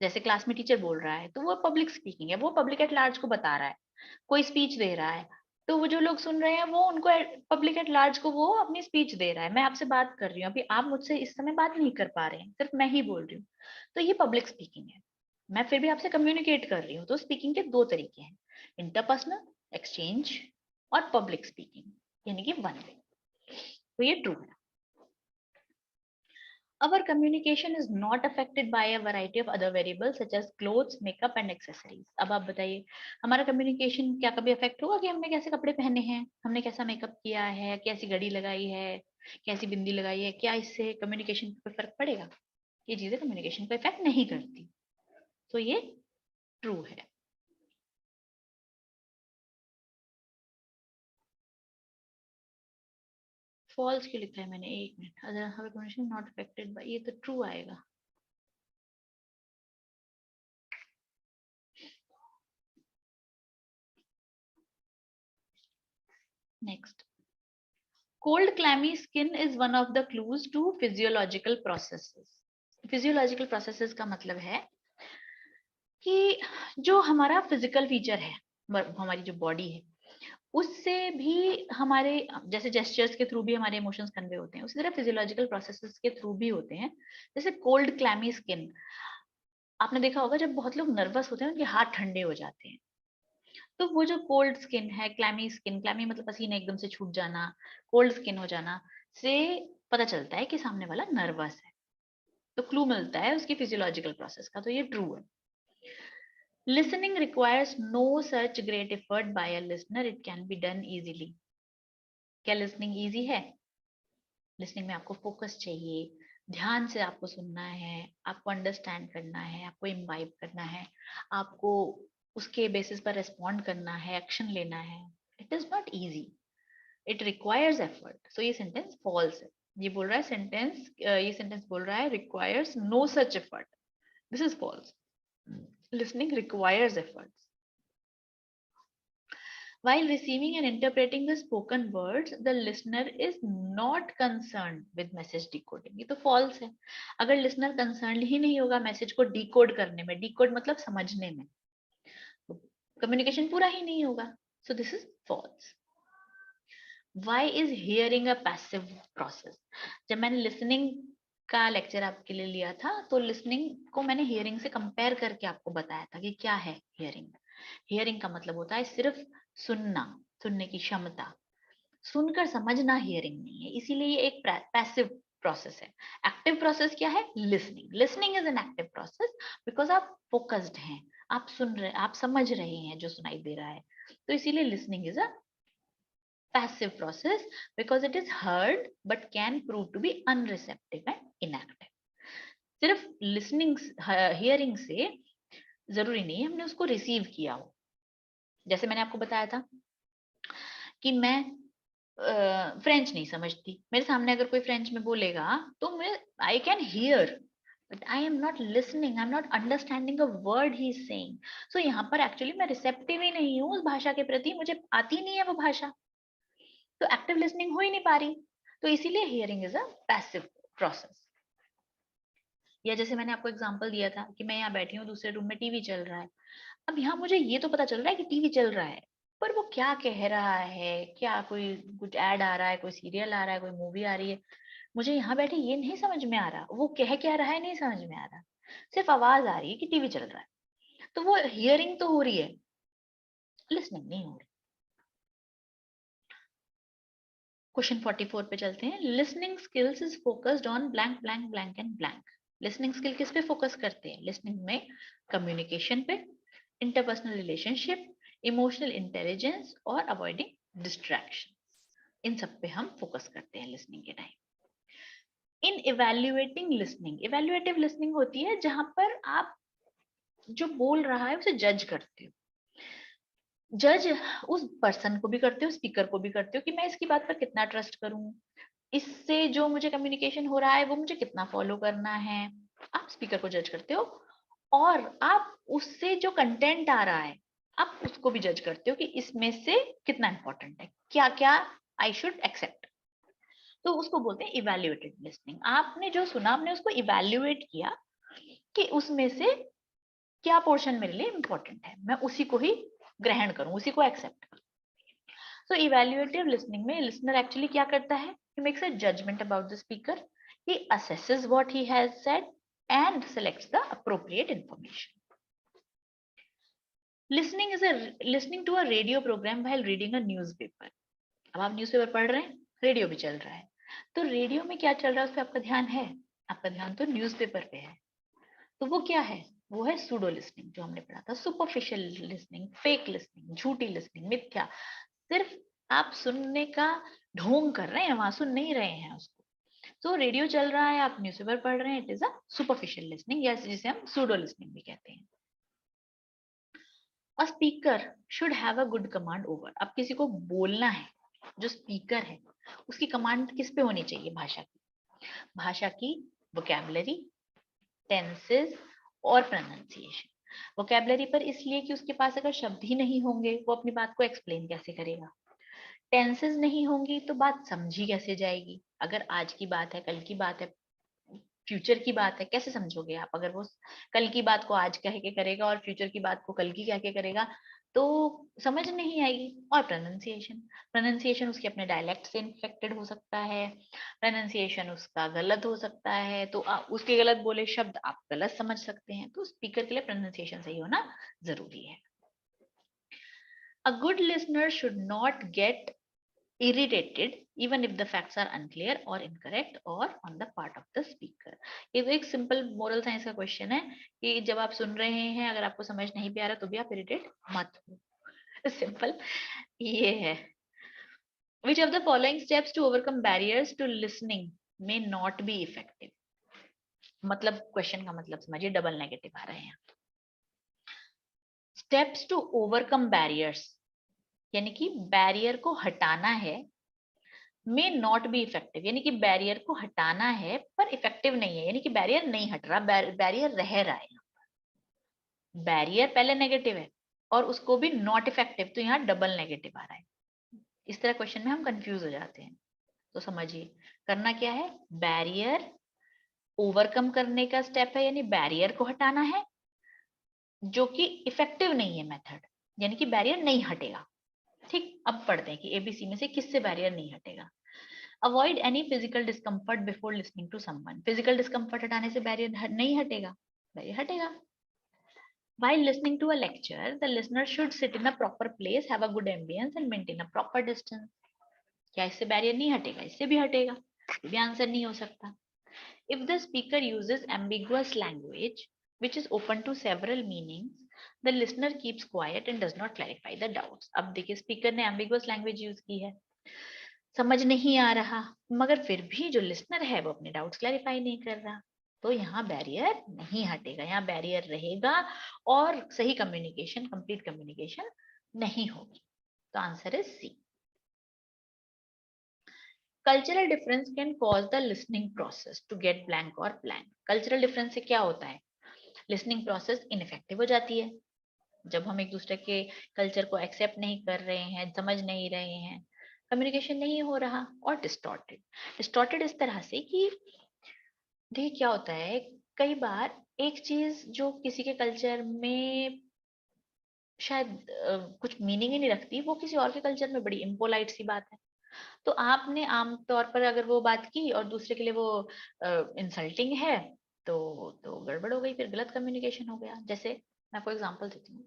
जैसे क्लास में टीचर बोल रहा है तो वो पब्लिक स्पीकिंग है, वो पब्लिक एट लार्ज को बता रहा है, कोई स्पीच दे रहा है तो वो जो लोग सुन रहे हैं वो उनको पब्लिक एट लार्ज को वो अपनी स्पीच दे रहा है। मैं आपसे बात कर रही हूँ, अभी आप मुझसे इस समय बात नहीं कर पा रहे हैं, सिर्फ मैं ही बोल रही हूँ, तो ये पब्लिक स्पीकिंग है। मैं फिर भी आपसे कम्युनिकेट कर रही हूँ, तो स्पीकिंग के दो तरीके हैं, इंटरपर्सनल एक्सचेंज और पब्लिक स्पीकिंग यानी कि वन वे, तो ये ट्रू है। Our communication is not affected by a variety of other variables such as clothes, makeup and accessories. अब आप बताइए हमारा communication क्या कभी affect होगा कि हमने कैसे कपड़े पहने हैं, हमने कैसा मेकअप किया है, कैसी घड़ी लगाई है, कैसी बिंदी लगाई है, क्या इससे communication पे फर्क पड़ेगा? ये चीजें communication पे affect नहीं करती, तो ये true है। फॉल्स क्यों लिखा है मैंने, एक मिनट, अदर हमारा communication not affected by, ये तो true आएगा। Next, cold clammy skin is one of the clues to physiological processes. Physiological processes का मतलब है कि जो हमारा फिजिकल फीचर है, हमारी जो बॉडी है उससे भी हमारे जैसे जेस्चर्स के थ्रू भी हमारे इमोशंस कन्वे होते हैं, उसी तरह फिजियोलॉजिकल प्रोसेसेस के थ्रू भी होते हैं। जैसे कोल्ड क्लैमी स्किन, आपने देखा होगा जब बहुत लोग नर्वस होते हैं उनके हाथ ठंडे हो जाते हैं। तो वो जो कोल्ड स्किन है, क्लैमी स्किन, क्लैमी मतलब पसीना एकदम से छूट जाना, कोल्ड स्किन हो जाना से पता चलता है कि सामने वाला नर्वस है। तो क्लू मिलता है उसकी फिजियोलॉजिकल प्रोसेस का, तो ये ट्रू है। Listening requires no such great effort by a listener, it can be done easily. क्या लिसनिंग इजी है? लिसनिंग में आपको फोकस चाहिए, ध्यान से आपको सुनना है, आपको अंडरस्टैंड करना है, आपको इम्बाइब करना है, आपको उसके बेसिस पर रेस्पॉन्ड करना है, एक्शन लेना है। It is not easy, it requires effort. So ये सेंटेंस फॉल्स है। ये बोल रहा है सेंटेंस, ये सेंटेंस बोल रहा है requires no such effort, this is false. Listening requires effort. While receiving and interpreting the spoken words, the listener is not concerned with message decoding. ये तो false है। अगर listener concerned ही नहीं होगा मैसेज को decode करने में, decode मतलब समझने में, तो communication पूरा ही नहीं होगा। So this is false. Why is hearing a passive process? जब मैंने listening का लेक्चर आपके लिए लिया था, तो लिसनिंग को मैंने हियरिंग से कंपेयर करके आपको बताया था कि क्या है हियरिंग। हियरिंग का मतलब होता है सिर्फ सुनना, सुनने की क्षमता, सुनकर समझना हियरिंग नहीं है, इसीलिए ये एक पैसिव प्रोसेस है। एक्टिव प्रोसेस क्या है? Listening. Listening is an active process because आप फोकस्ड हैं, आप सुन रहे, आप समझ रहे हैं जो सुनाई दे रहा है, तो इसीलिए listening is a passive process because it is heard but can prove to be unreceptive and inactive. सिर्फ लिसनिंग हियरिंग से जरूरी नहीं है हमने उसको रिसीव किया हो। जैसे मैंने आपको बताया था कि मैं फ्रेंच नहीं समझती, मेरे सामने अगर कोई फ्रेंच में बोलेगा तो मैं I can hear but I am not listening, I am not understanding a word he is saying. So यहाँ पर एक्चुअली मैं रिसेप्टिव ही नहीं हूँ उस भाषा के प्रति, मुझे आती नहीं है वो भाषा, तो एक्टिव लिसनिंग हो ही नहीं पा रही। तो इसीलिए hearing is a passive process. या जैसे मैंने आपको एग्जांपल दिया था कि मैं यहाँ बैठी हूँ, दूसरे रूम में टीवी चल रहा है। अब यहाँ मुझे ये तो पता चल रहा है कि टीवी चल रहा है, पर वो क्या कह रहा है, क्या कोई कुछ ऐड आ रहा है, कोई सीरियल आ रहा है, कोई मूवी आ रही है, मुझे यहाँ बैठे ये नहीं समझ में आ रहा, वो कह क्या रहा है नहीं समझ में आ रहा, सिर्फ आवाज आ रही है कि टीवी चल रहा है। तो वो हियरिंग तो हो रही है, लिसनिंग नहीं हो रही। क्वेश्चन 44 पे चलते हैं। Listening skills is focused on blank blank blank and blank. Listening skill किस पे फोकस करते हैं? लिसनिंग में कम्युनिकेशन पे, इंटरपर्सनल रिलेशनशिप, इमोशनल इंटेलिजेंस और अवॉइडिंग डिस्ट्रैक्शन, इन सब पे हम फोकस करते हैं लिसनिंग के टाइम। इन इवैल्यूएटिंग लिसनिंग, इवैल्यूएटिव लिसनिंग होती है जहां पर आप जो बोल रहा है उसे जज करते हो। जज उस पर्सन को भी करते हो, स्पीकर को भी करते हो कि मैं इसकी बात पर कितना ट्रस्ट करूं, इससे जो मुझे कम्युनिकेशन हो रहा है वो मुझे कितना फॉलो करना है। आप स्पीकर को जज करते हो और आप उससे जो कंटेंट आ रहा है आप उसको भी जज करते हो कि इसमें से कितना इंपॉर्टेंट है, क्या क्या आई शुड एक्सेप्ट। तो उसको बोलते हैं इवैल्यूएटेड लिसनिंग। आपने जो सुना आपने उसको इवैल्यूएट किया कि उसमें से क्या पोर्शन मेरे लिए इंपॉर्टेंट है, मैं उसी को ही ग्रहण करूं, उसी को एक्सेप्ट करूं। So evaluative listening में listener actually क्या करता है? He makes a judgment about the speaker. He assesses what he has said and selects the appropriate information. Listening to a radio program while reading a newspaper. अब आप newspaper पढ़ रहे हैं, radio भी चल रहा है, तो रेडियो में क्या चल रहा है उस पर आपका ध्यान है? आपका ध्यान तो न्यूज़पेपर पे है। तो वो क्या है? वो है सूडो लिसनिंग, जो हमने पढ़ा था, सुपरफिशियल लिसनिंग, फेक लिसनिंग, झूठी लिसनिंग, मिथ्या। सिर्फ आप सुनने का ढोंग कर रहे हैं, वहां सुन नहीं रहे हैं उसको। तो रेडियो चल रहा है, आप न्यूज़पेपर पढ़ रहे हैं, it is a superficial listening, या जिसे हम सूडो लिसनिंग भी कहते हैं। A speaker should have a good command over. अब किसी को बोलना है, जो स्पीकर है उसकी कमांड किस पे होनी चाहिए? भाषा की, भाषा की वोकैबुलरी, टेंसेस और प्रोनाउंसिएशन। वोकैबुलरी पर इसलिए कि उसके पास अगर शब्द ही नहीं होंगे वो अपनी बात को एक्सप्लेन कैसे करेगा। टेंसेस नहीं होंगी तो बात समझी कैसे जाएगी? अगर आज की बात है, कल की बात है, फ्यूचर की बात है, कैसे समझोगे आप? अगर वो कल की बात को आज कह के करेगा और फ्यूचर की बात को कल की कह के करेगा, तो समझ नहीं आएगी। और प्रोनाउंसिएशन उसके अपने डायलेक्ट से इन्फेक्टेड हो सकता है, प्रोनाउंसिएशन उसका गलत हो सकता है, तो उसके गलत बोले शब्द आप गलत समझ सकते हैं। तो स्पीकर के लिए प्रोनाउंसिएशन सही होना जरूरी है। A good listener should not get irritated even if the facts are unclear or incorrect or on the part of the speaker। ये तो एक सिंपल मोरल साइंस का क्वेश्चन है कि जब आप सुन रहे हैं अगर आपको समझ नहीं भी आ रहा तो भी आप इरिटेट मत हो। सिंपल ये है। Which of the following steps to overcome barriers to listening may not be effective? मतलब क्वेश्चन का मतलब समझिए, डबल नेगेटिव आ रहे हैं। स्टेप्स टू ओवरकम बैरियर्स यानी कि बैरियर को हटाना है, मे नॉट बी इफेक्टिव यानी कि बैरियर को हटाना है पर इफेक्टिव नहीं है, यानी कि बैरियर नहीं हट रहा, बैरियर रह रहा है। बैरियर पहले नेगेटिव है और उसको भी नॉट इफेक्टिव, तो यहाँ डबल नेगेटिव आ रहा है। इस तरह क्वेश्चन में हम कंफ्यूज हो जाते हैं। तो समझिए करना क्या है, बैरियर ओवरकम करने का स्टेप है, यानी बैरियर को हटाना है जो कि इफेक्टिव नहीं है मेथड, यानी कि बैरियर नहीं हटेगा। ठीक, अब पढ़ते हैं कि एबीसी में से किससे बैरियर नहीं हटेगा। Avoid any physical discomfort before listening to someone. Physical discomfort हटाने से बैरियर नहीं हटेगा, बैरियर हटेगा। While listening to a lecture, the listener should sit in a proper place, have a good ambience and maintain a proper distance। क्या इससे barrier नहीं हटेगा? इससे भी हटेगा, ये भी आंसर नहीं हो सकता। If the speaker uses ambiguous language which is open to several meanings, the listener keeps quiet and does not clarify the doubts। अब देखिए स्पीकर ने ambiguous language यूज की है, समझ नहीं आ रहा, मगर फिर भी जो लिसनर है वो अपने डाउट्स क्लैरिफाई नहीं कर रहा, तो यहाँ बैरियर नहीं हटेगा, यहाँ बैरियर रहेगा और सही कम्युनिकेशन, कंप्लीट कम्युनिकेशन नहीं होगी। तो answer is C. Cultural difference can cause the listening process to get blank और ब्लैंक। कल्चरल डिफरेंस से क्या होता है, लिसनिंग प्रोसेस इनइफेक्टिव हो जाती है। जब हम एक दूसरे के कल्चर को एक्सेप्ट नहीं कर रहे हैं, समझ नहीं रहे हैं, कम्युनिकेशन नहीं हो रहा। और डिस्टॉर्टेड, डिस्टॉर्टेड इस तरह से कि देखिए क्या होता है, कई बार एक चीज जो किसी के कल्चर में शायद कुछ मीनिंग ही नहीं रखती, वो किसी और के कल्चर में बड़ी इम्पोलाइट सी बात है। तो आपने आमतौर पर अगर वो बात की और दूसरे के लिए वो इंसल्टिंग है, तो गड़बड़ हो गई, फिर गलत कम्युनिकेशन हो गया। जैसे मैं आपको एग्जांपल देती हूँ,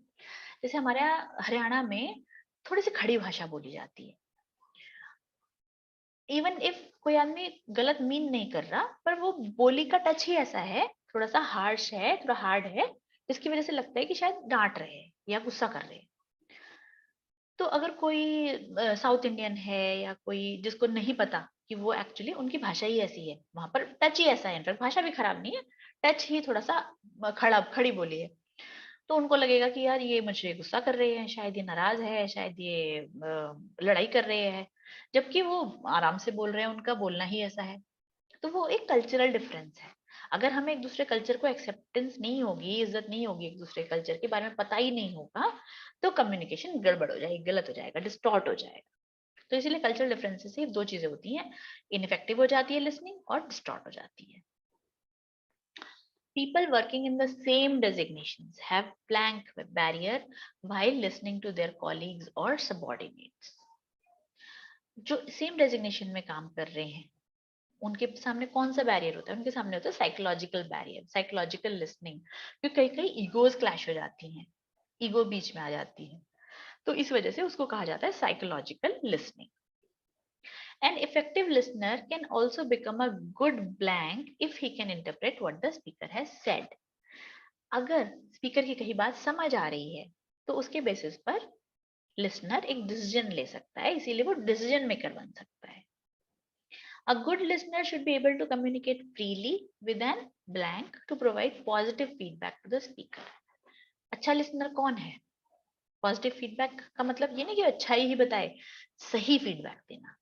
जैसे हमारे यहाँ हरियाणा में थोड़ी सी खड़ी भाषा बोली जाती है। इवन इफ कोई आदमी गलत मीन नहीं कर रहा, पर वो बोली का टच ही ऐसा है, थोड़ा सा हार्श है, थोड़ा हार्ड है, जिसकी वजह से लगता है कि शायद डांट रहे हैं या गुस्सा कर रहे हैं। तो अगर कोई साउथ इंडियन है या कोई जिसको नहीं पता कि वो एक्चुअली उनकी भाषा ही ऐसी है, वहां पर टच ही ऐसा है, इनफैक्ट भाषा भी खराब नहीं है, टच ही थोड़ा सा खड़ी बोली है, तो उनको लगेगा कि यार ये मुझे गुस्सा कर रहे हैं, शायद ये नाराज है, शायद ये लड़ाई कर रहे हैं, जबकि वो आराम से बोल रहे हैं, उनका बोलना ही ऐसा है। तो वो एक कल्चरल डिफरेंस है। अगर हमें एक दूसरे कल्चर को एक्सेप्टेंस नहीं होगी, इज्जत नहीं होगी, एक दूसरे कल्चर के बारे में पता ही नहीं होगा, तो कम्युनिकेशन गड़बड़ हो जाएगी, गलत हो जाएगा, डिस्टॉर्ट हो जाएगा। तो इसीलिए कल्चरल डिफरेंसेस से दो चीजें होती हैं, इनइफेक्टिव हो जाती है लिसनिंग और डिस्टॉर्ट हो जाती है। People working in the same designations have blank barrier while listening to their colleagues or subordinates। जो सेम डेजिग्नेशन में काम कर रहे हैं उनके सामने कौन सा बैरियर होता है, उनके सामने होता है साइकोलॉजिकल बैरियर, साइकोलॉजिकल लिसनिंग। क्योंकि कई कई ईगोज क्लैश हो जाती हैं, ईगो बीच में आ जाती है, तो इस वजह से उसको कहा जाता है psychological listening. An effective listener can also become a good blank if he can interpret what the speaker has said। अगर स्पीकर की कही बात समझ आ रही है तो उसके बेसिस पर लिसनर एक डिसीजन ले सकता है, इसीलिए वो डिसीजन मेकर बन सकता है। A good listener should be able to communicate freely with an blank to provide positive feedback to the speaker। अच्छा लिसनर कौन है? पॉजिटिव फीडबैक का मतलब ये नहीं कि अच्छा ही बताए, सही फीडबैक देना।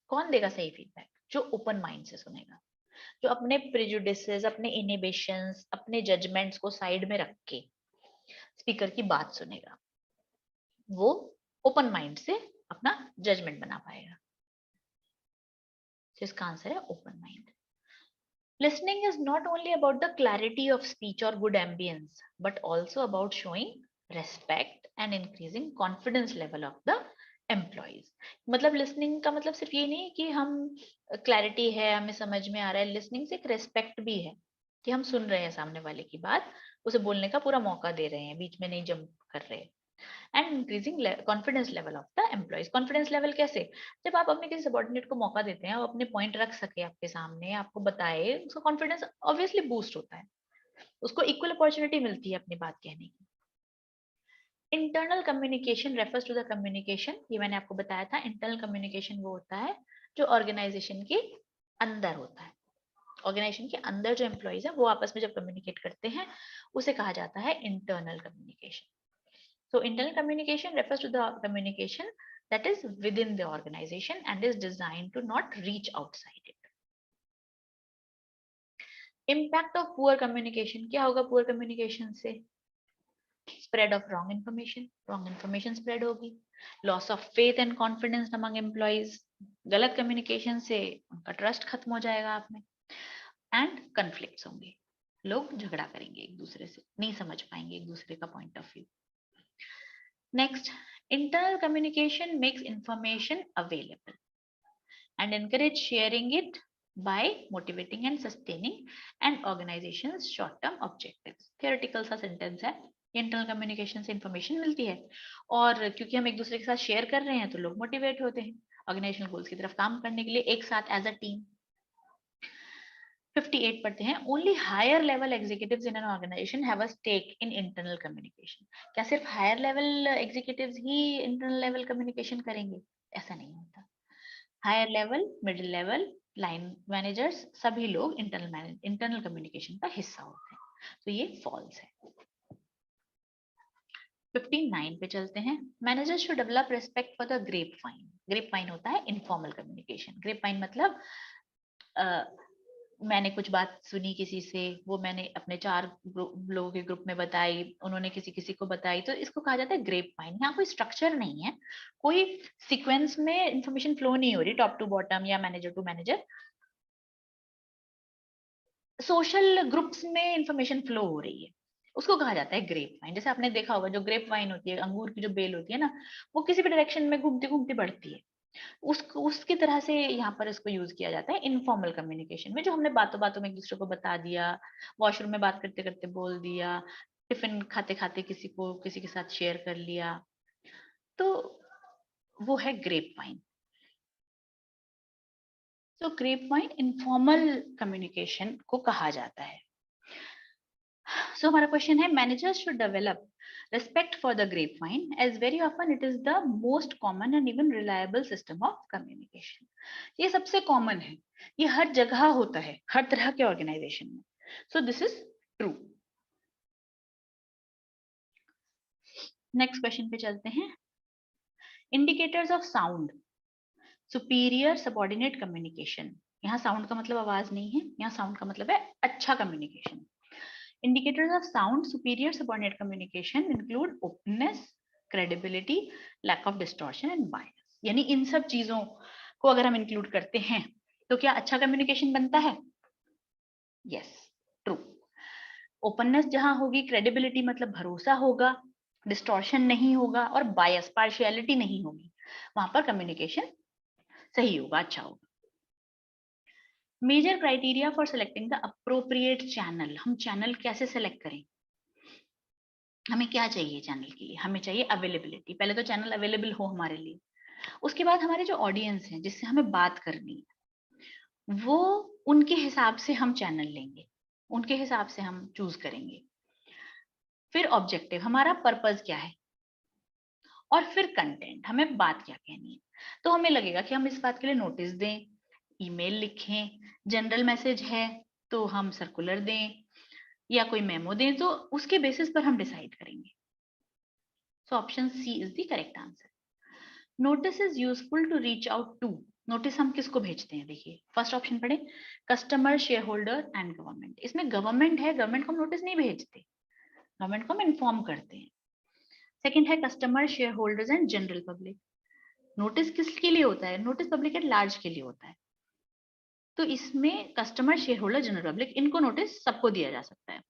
कौन देगा सही फीडबैक? जो ओपन माइंड से सुनेगा, जो अपने प्रेजुडिसेस, अपने इनहिबिशंस, अपने जजमेंट्स को साइड में रख के स्पीकर की बात सुनेगा, वो ओपन माइंड से अपना जजमेंट बना पाएगा। इसका आंसर है open mind. Listening is not only about the clarity of speech or good ambience, but also about showing respect, and increasing confidence level of the employees. मतलब listening का मतलब सिर्फ ये नहीं कि हम क्लैरिटी है, हमें समझ में आ रहा है, listening से एक रेस्पेक्ट भी है कि हम सुन रहे हैं सामने वाले की बात, उसे बोलने का पूरा मौका दे रहे हैं, बीच में नहीं जंप कर रहे हैं. And increasing confidence level of the employees. Confidence level कैसे? जब आप अपने किसी सबॉर्डिनेट को मौका देते हैं, वो अपने पॉइंट रख सके आपके सामने, आपको बताए, उसका कॉन्फिडेंस ऑब्वियसली बूस्ट होता है, उसको इक्वल अपॉर्चुनिटी मिलती है अपनी बात कहने की. Internal communication refers to the communication, ये मैंने आपको बताया था. इंटरनल कम्युनिकेशन वो होता है जो ऑर्गेनाइजेशन के अंदर होता है. ऑर्गेनाइजेशन के अंदर जो एम्प्लॉइज है वो आपस में जब कम्युनिकेट करते हैं, उसे कहा जाता है internal communication. So internal communication refers to the communication that is within the organization and is designed to not reach outside it. Impact of poor communication, क्या होगा poor communication से? Spread of wrong information spread होगी. Loss of faith and confidence among employees, गलत communication से उनका trust खत्म हो जाएगा आप में. And conflicts होंगे, लोग झगड़ा करेंगे एक दूसरे से, नहीं समझ पाएंगे एक दूसरे का point of view. Next, internal communication makes information available and encourage sharing it by motivating and sustaining an organization's short-term objectives. Theoretical सा sentence है, internal communication से information मिलती है और क्योंकि हम एक दूसरे के साथ share कर रहे हैं तो लोग motivate होते हैं organizational goals की तरफ काम करने के लिए एक साथ as a team. 58 पढ़ते हैं. Only higher level executives in an organization have a stake in internal communication. क्या सिर्फ higher level executives ही internal level communication करेंगे? ऐसा नहीं होता. Higher level, middle level, line managers सभी लोग internal communication का हिस्सा होते हैं. तो ये false है. 59 पे चलते हैं. Managers should develop respect for the grapevine. Grapevine होता है informal communication. Grapevine मतलब मैंने कुछ बात सुनी किसी से, वो मैंने अपने 4 लोगों के ग्रुप में बताई, उन्होंने किसी को बताई, तो इसको कहा जाता है ग्रेपवाइन. यहाँ कोई स्ट्रक्चर नहीं है, कोई सीक्वेंस में इंफॉर्मेशन फ्लो नहीं हो रही टॉप टू बॉटम या manager to manager. Social groups में इंफॉर्मेशन फ्लो हो रही है, उसको कहा जाता है ग्रेपवाइन. जैसे आपने देखा होगा जो ग्रेपवाइन होती है, अंगूर की जो बेल होती है ना, वो किसी भी डायरेक्शन में घूमती घूमती बढ़ती है. उसकी तरह से यहाँ पर इसको यूज किया जाता है इनफॉर्मल कम्युनिकेशन में, जो हमने बातों बातों में एक दूसरे को बता दिया, वॉशरूम में बात करते करते बोल दिया, टिफिन खाते खाते किसी के साथ शेयर कर लिया, तो वो है ग्रेप वाइन. तो ग्रेप वाइन इनफॉर्मल कम्युनिकेशन को कहा जाता है. सो हमारा क्वेश्चन है, managers should develop respect for the grapevine as very often it is the most common and even reliable system of communication. ये सबसे कॉमन है, ये हर जगह होता है, हर तरह के ऑर्गेनाइजेशन में. So this is true. Next question पे चलते हैं. Indicators of sound superior subordinate communication. यहाँ साउंड का मतलब आवाज नहीं है, यहाँ साउंड का मतलब है अच्छा communication. Indicators of sound superior subordinate communication include openness, credibility, lack of distortion and bias. यानी इन सब चीजों को अगर हम इंक्लूड करते हैं तो क्या अच्छा कम्युनिकेशन बनता है? Yes, true. ओपननेस जहां होगी, क्रेडिबिलिटी मतलब भरोसा होगा, डिस्टॉर्शन नहीं होगा और बायस पार्शियलिटी नहीं होगी, वहां पर कम्युनिकेशन सही होगा, अच्छा होगा. Major criteria for selecting the appropriate channel. हम चैनल कैसे सेलेक्ट करें? हमें क्या चाहिए चैनल के लिए? हमें चाहिए अवेलेबिलिटी. पहले तो चैनल अवेलेबल हो हमारे लिए. उसके बाद हमारे जो ऑडियंस है जिससे हमें बात करनी है, वो उनके हिसाब से हम चैनल लेंगे, उनके हिसाब से हम चूज करेंगे. फिर ऑब्जेक्टिव, हमारा पर्पस क्या है, और फिर कंटेंट, हमें बात क्या कहनी है. तो हमें लगेगा कि हम इस बात के लिए नोटिस दें, ईमेल लिखें, जनरल मैसेज है तो हम सर्कुलर दें या कोई मेमो दें, तो उसके बेसिस पर हम डिसाइड करेंगे. So option C is the correct answer. Notice is useful to reach out to. Notice हम किसको भेजते हैं? देखिए फर्स्ट ऑप्शन पढ़े, customer, share holder and government. इसमें गवर्नमेंट है, गवर्नमेंट को हम नोटिस नहीं भेजते, गवर्नमेंट को हम इन्फॉर्म करते हैं. सेकंड है customer, share holders and general public. Notice किसके लिए होता है? नोटिस पब्लिक एट लार्ज के लिए होता है. तो इसमें customer, share holder, general public, इनको नोटिस सबको दिया जा सकता है.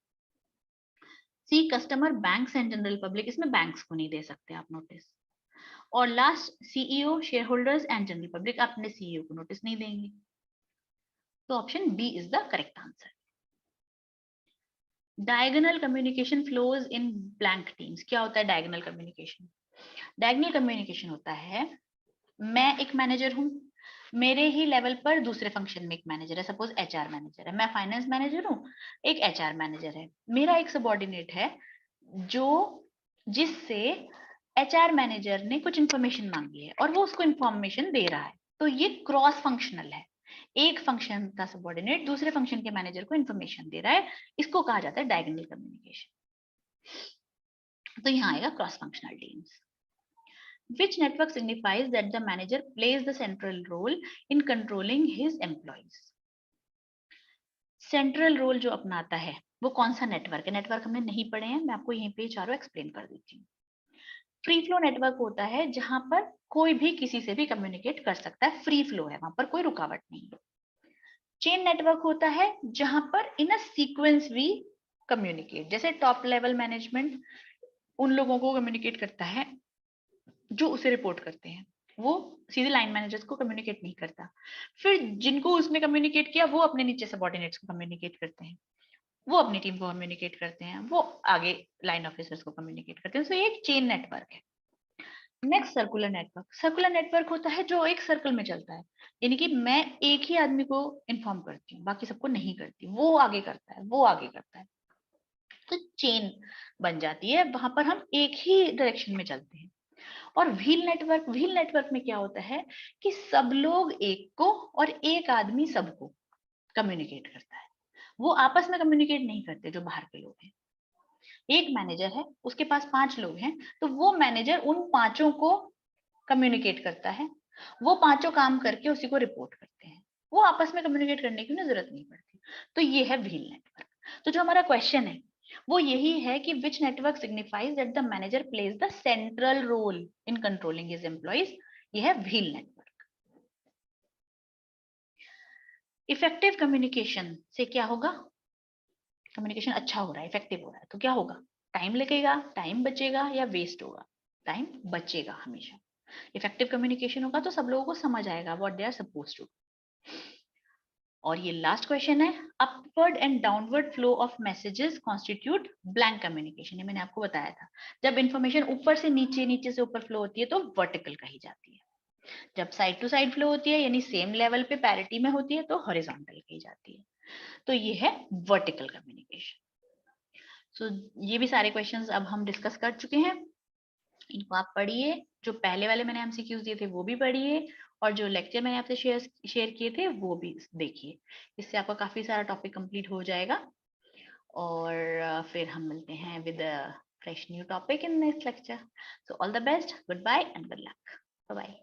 C customer, banks and general public, इसमें बैंक्स को नहीं दे सकते आप नोटिस। और last CEO, shareholders and general public, अपने सीईओ को नोटिस नहीं देंगे। तो option B is the correct answer. Diagonal communication flows in blank teams. क्या होता है डायगोनल कम्युनिकेशन? डायगोनल कम्युनिकेशन होता है, मैं एक मैनेजर हूं, मेरे ही लेवल पर दूसरे फंक्शन में एक मैनेजर है, सपोज एचआर मैनेजर है, मैं फाइनेंस मैनेजर हूं, एक एचआर मैनेजर है, मेरा एक सबऑर्डिनेट है जो जिससे एचआर मैनेजर ने कुछ इंफॉर्मेशन मांगी है और वो उसको इंफॉर्मेशन दे रहा है। तो ये क्रॉस फंक्शनल है, एक फंक्शन का सबऑर्डिनेट दूसरे फंक्शन के मैनेजर को इंफॉर्मेशन दे रहा है, इसको कहा जाता है डायगोनल कम्युनिकेशन। तो यहाँ आएगा cross functional teams. Which network signifies that the manager plays the central role in controlling his employees? Central role जो अपनाता है वो कौन सा नेटवर्क है? नेटवर्क हमने नहीं पढ़े हैं, मैं आपको यहीं पे चारों एक्सप्लेन कर देती हूँ। फ्री फ्लो नेटवर्क होता है जहां पर कोई भी किसी से भी कम्युनिकेट कर सकता है, फ्री फ्लो है, वहां पर कोई रुकावट नहीं है। चेन नेटवर्क होता है जहां पर इन अ सीक्वेंस वी कम्युनिकेट, जैसे टॉप लेवल मैनेजमेंट उन लोगों को कम्युनिकेट करता है जो उसे रिपोर्ट करते हैं, वो सीधे लाइन मैनेजर्स को कम्युनिकेट नहीं करता। फिर जिनको उसने कम्युनिकेट किया वो अपने नीचे सबऑर्डिनेट्स को कम्युनिकेट करते हैं, वो अपनी टीम को कम्युनिकेट करते हैं, वो आगे लाइन ऑफिसर्स को कम्युनिकेट करते हैं। सो ये एक चेन नेटवर्क है। Next circular network. Circular network होता है जो एक सर्कल में चलता है, यानी कि मैं एक ही आदमी को इन्फॉर्म करती हूँ, बाकी सबको नहीं करती, वो आगे करता है, वो आगे करता है, तो चेन बन जाती है, वहां पर हम एक ही डायरेक्शन में चलते हैं। और व्हील नेटवर्क में क्या होता है कि सब लोग एक को और एक आदमी सबको कम्युनिकेट करता है, वो आपस में कम्युनिकेट नहीं करते जो बाहर के लोग हैं। एक मैनेजर है, उसके पास 5 लोग हैं, तो वो मैनेजर उन पांचों को कम्युनिकेट करता है, वो पांचों काम करके उसी को रिपोर्ट करते हैं, वो आपस में कम्युनिकेट करने की जरूरत नहीं पड़ती। तो ये है व्हील नेटवर्क। तो जो हमारा क्वेश्चन है वो यही है कि which network signifies that the manager plays the central role in controlling his employees. ये है व्हील नेटवर्क। इफेक्टिव कम्युनिकेशन से क्या होगा? कम्युनिकेशन अच्छा हो रहा है, इफेक्टिव हो रहा है, तो क्या होगा? टाइम लगेगा, टाइम बचेगा या वेस्ट होगा? टाइम बचेगा हमेशा। इफेक्टिव कम्युनिकेशन होगा तो सब लोगों को समझ आएगा what they are supposed to. और ये लास्ट क्वेश्चन है, upward and downward flow of messages constitute blank communication. ये मैंने आपको बताया था, जब इंफॉर्मेशन ऊपर से नीचे, नीचे से ऊपर फ्लो होती है तो वर्टिकल कही जाती है, जब साइड टू साइड फ्लो होती है यानी सेम लेवल पे पैरिटी में होती है तो हॉरिजॉन्टल कही जाती है। तो ये है वर्टिकल कम्युनिकेशन। सो ये भी सारे क्वेश्चंस अब हम डिस्कस कर चुके हैं, इनको आप पढ़िए, जो पहले वाले मैंने एमसीक्यूज दिए थे वो भी पढ़िए, और जो लेक्चर मैंने आपसे शेयर किए थे वो भी देखिए। इससे आपका काफी सारा टॉपिक कंप्लीट हो जाएगा। और फिर हम मिलते हैं with fresh new topic in next lecture. So all the best, good bye and good luck, bye bye.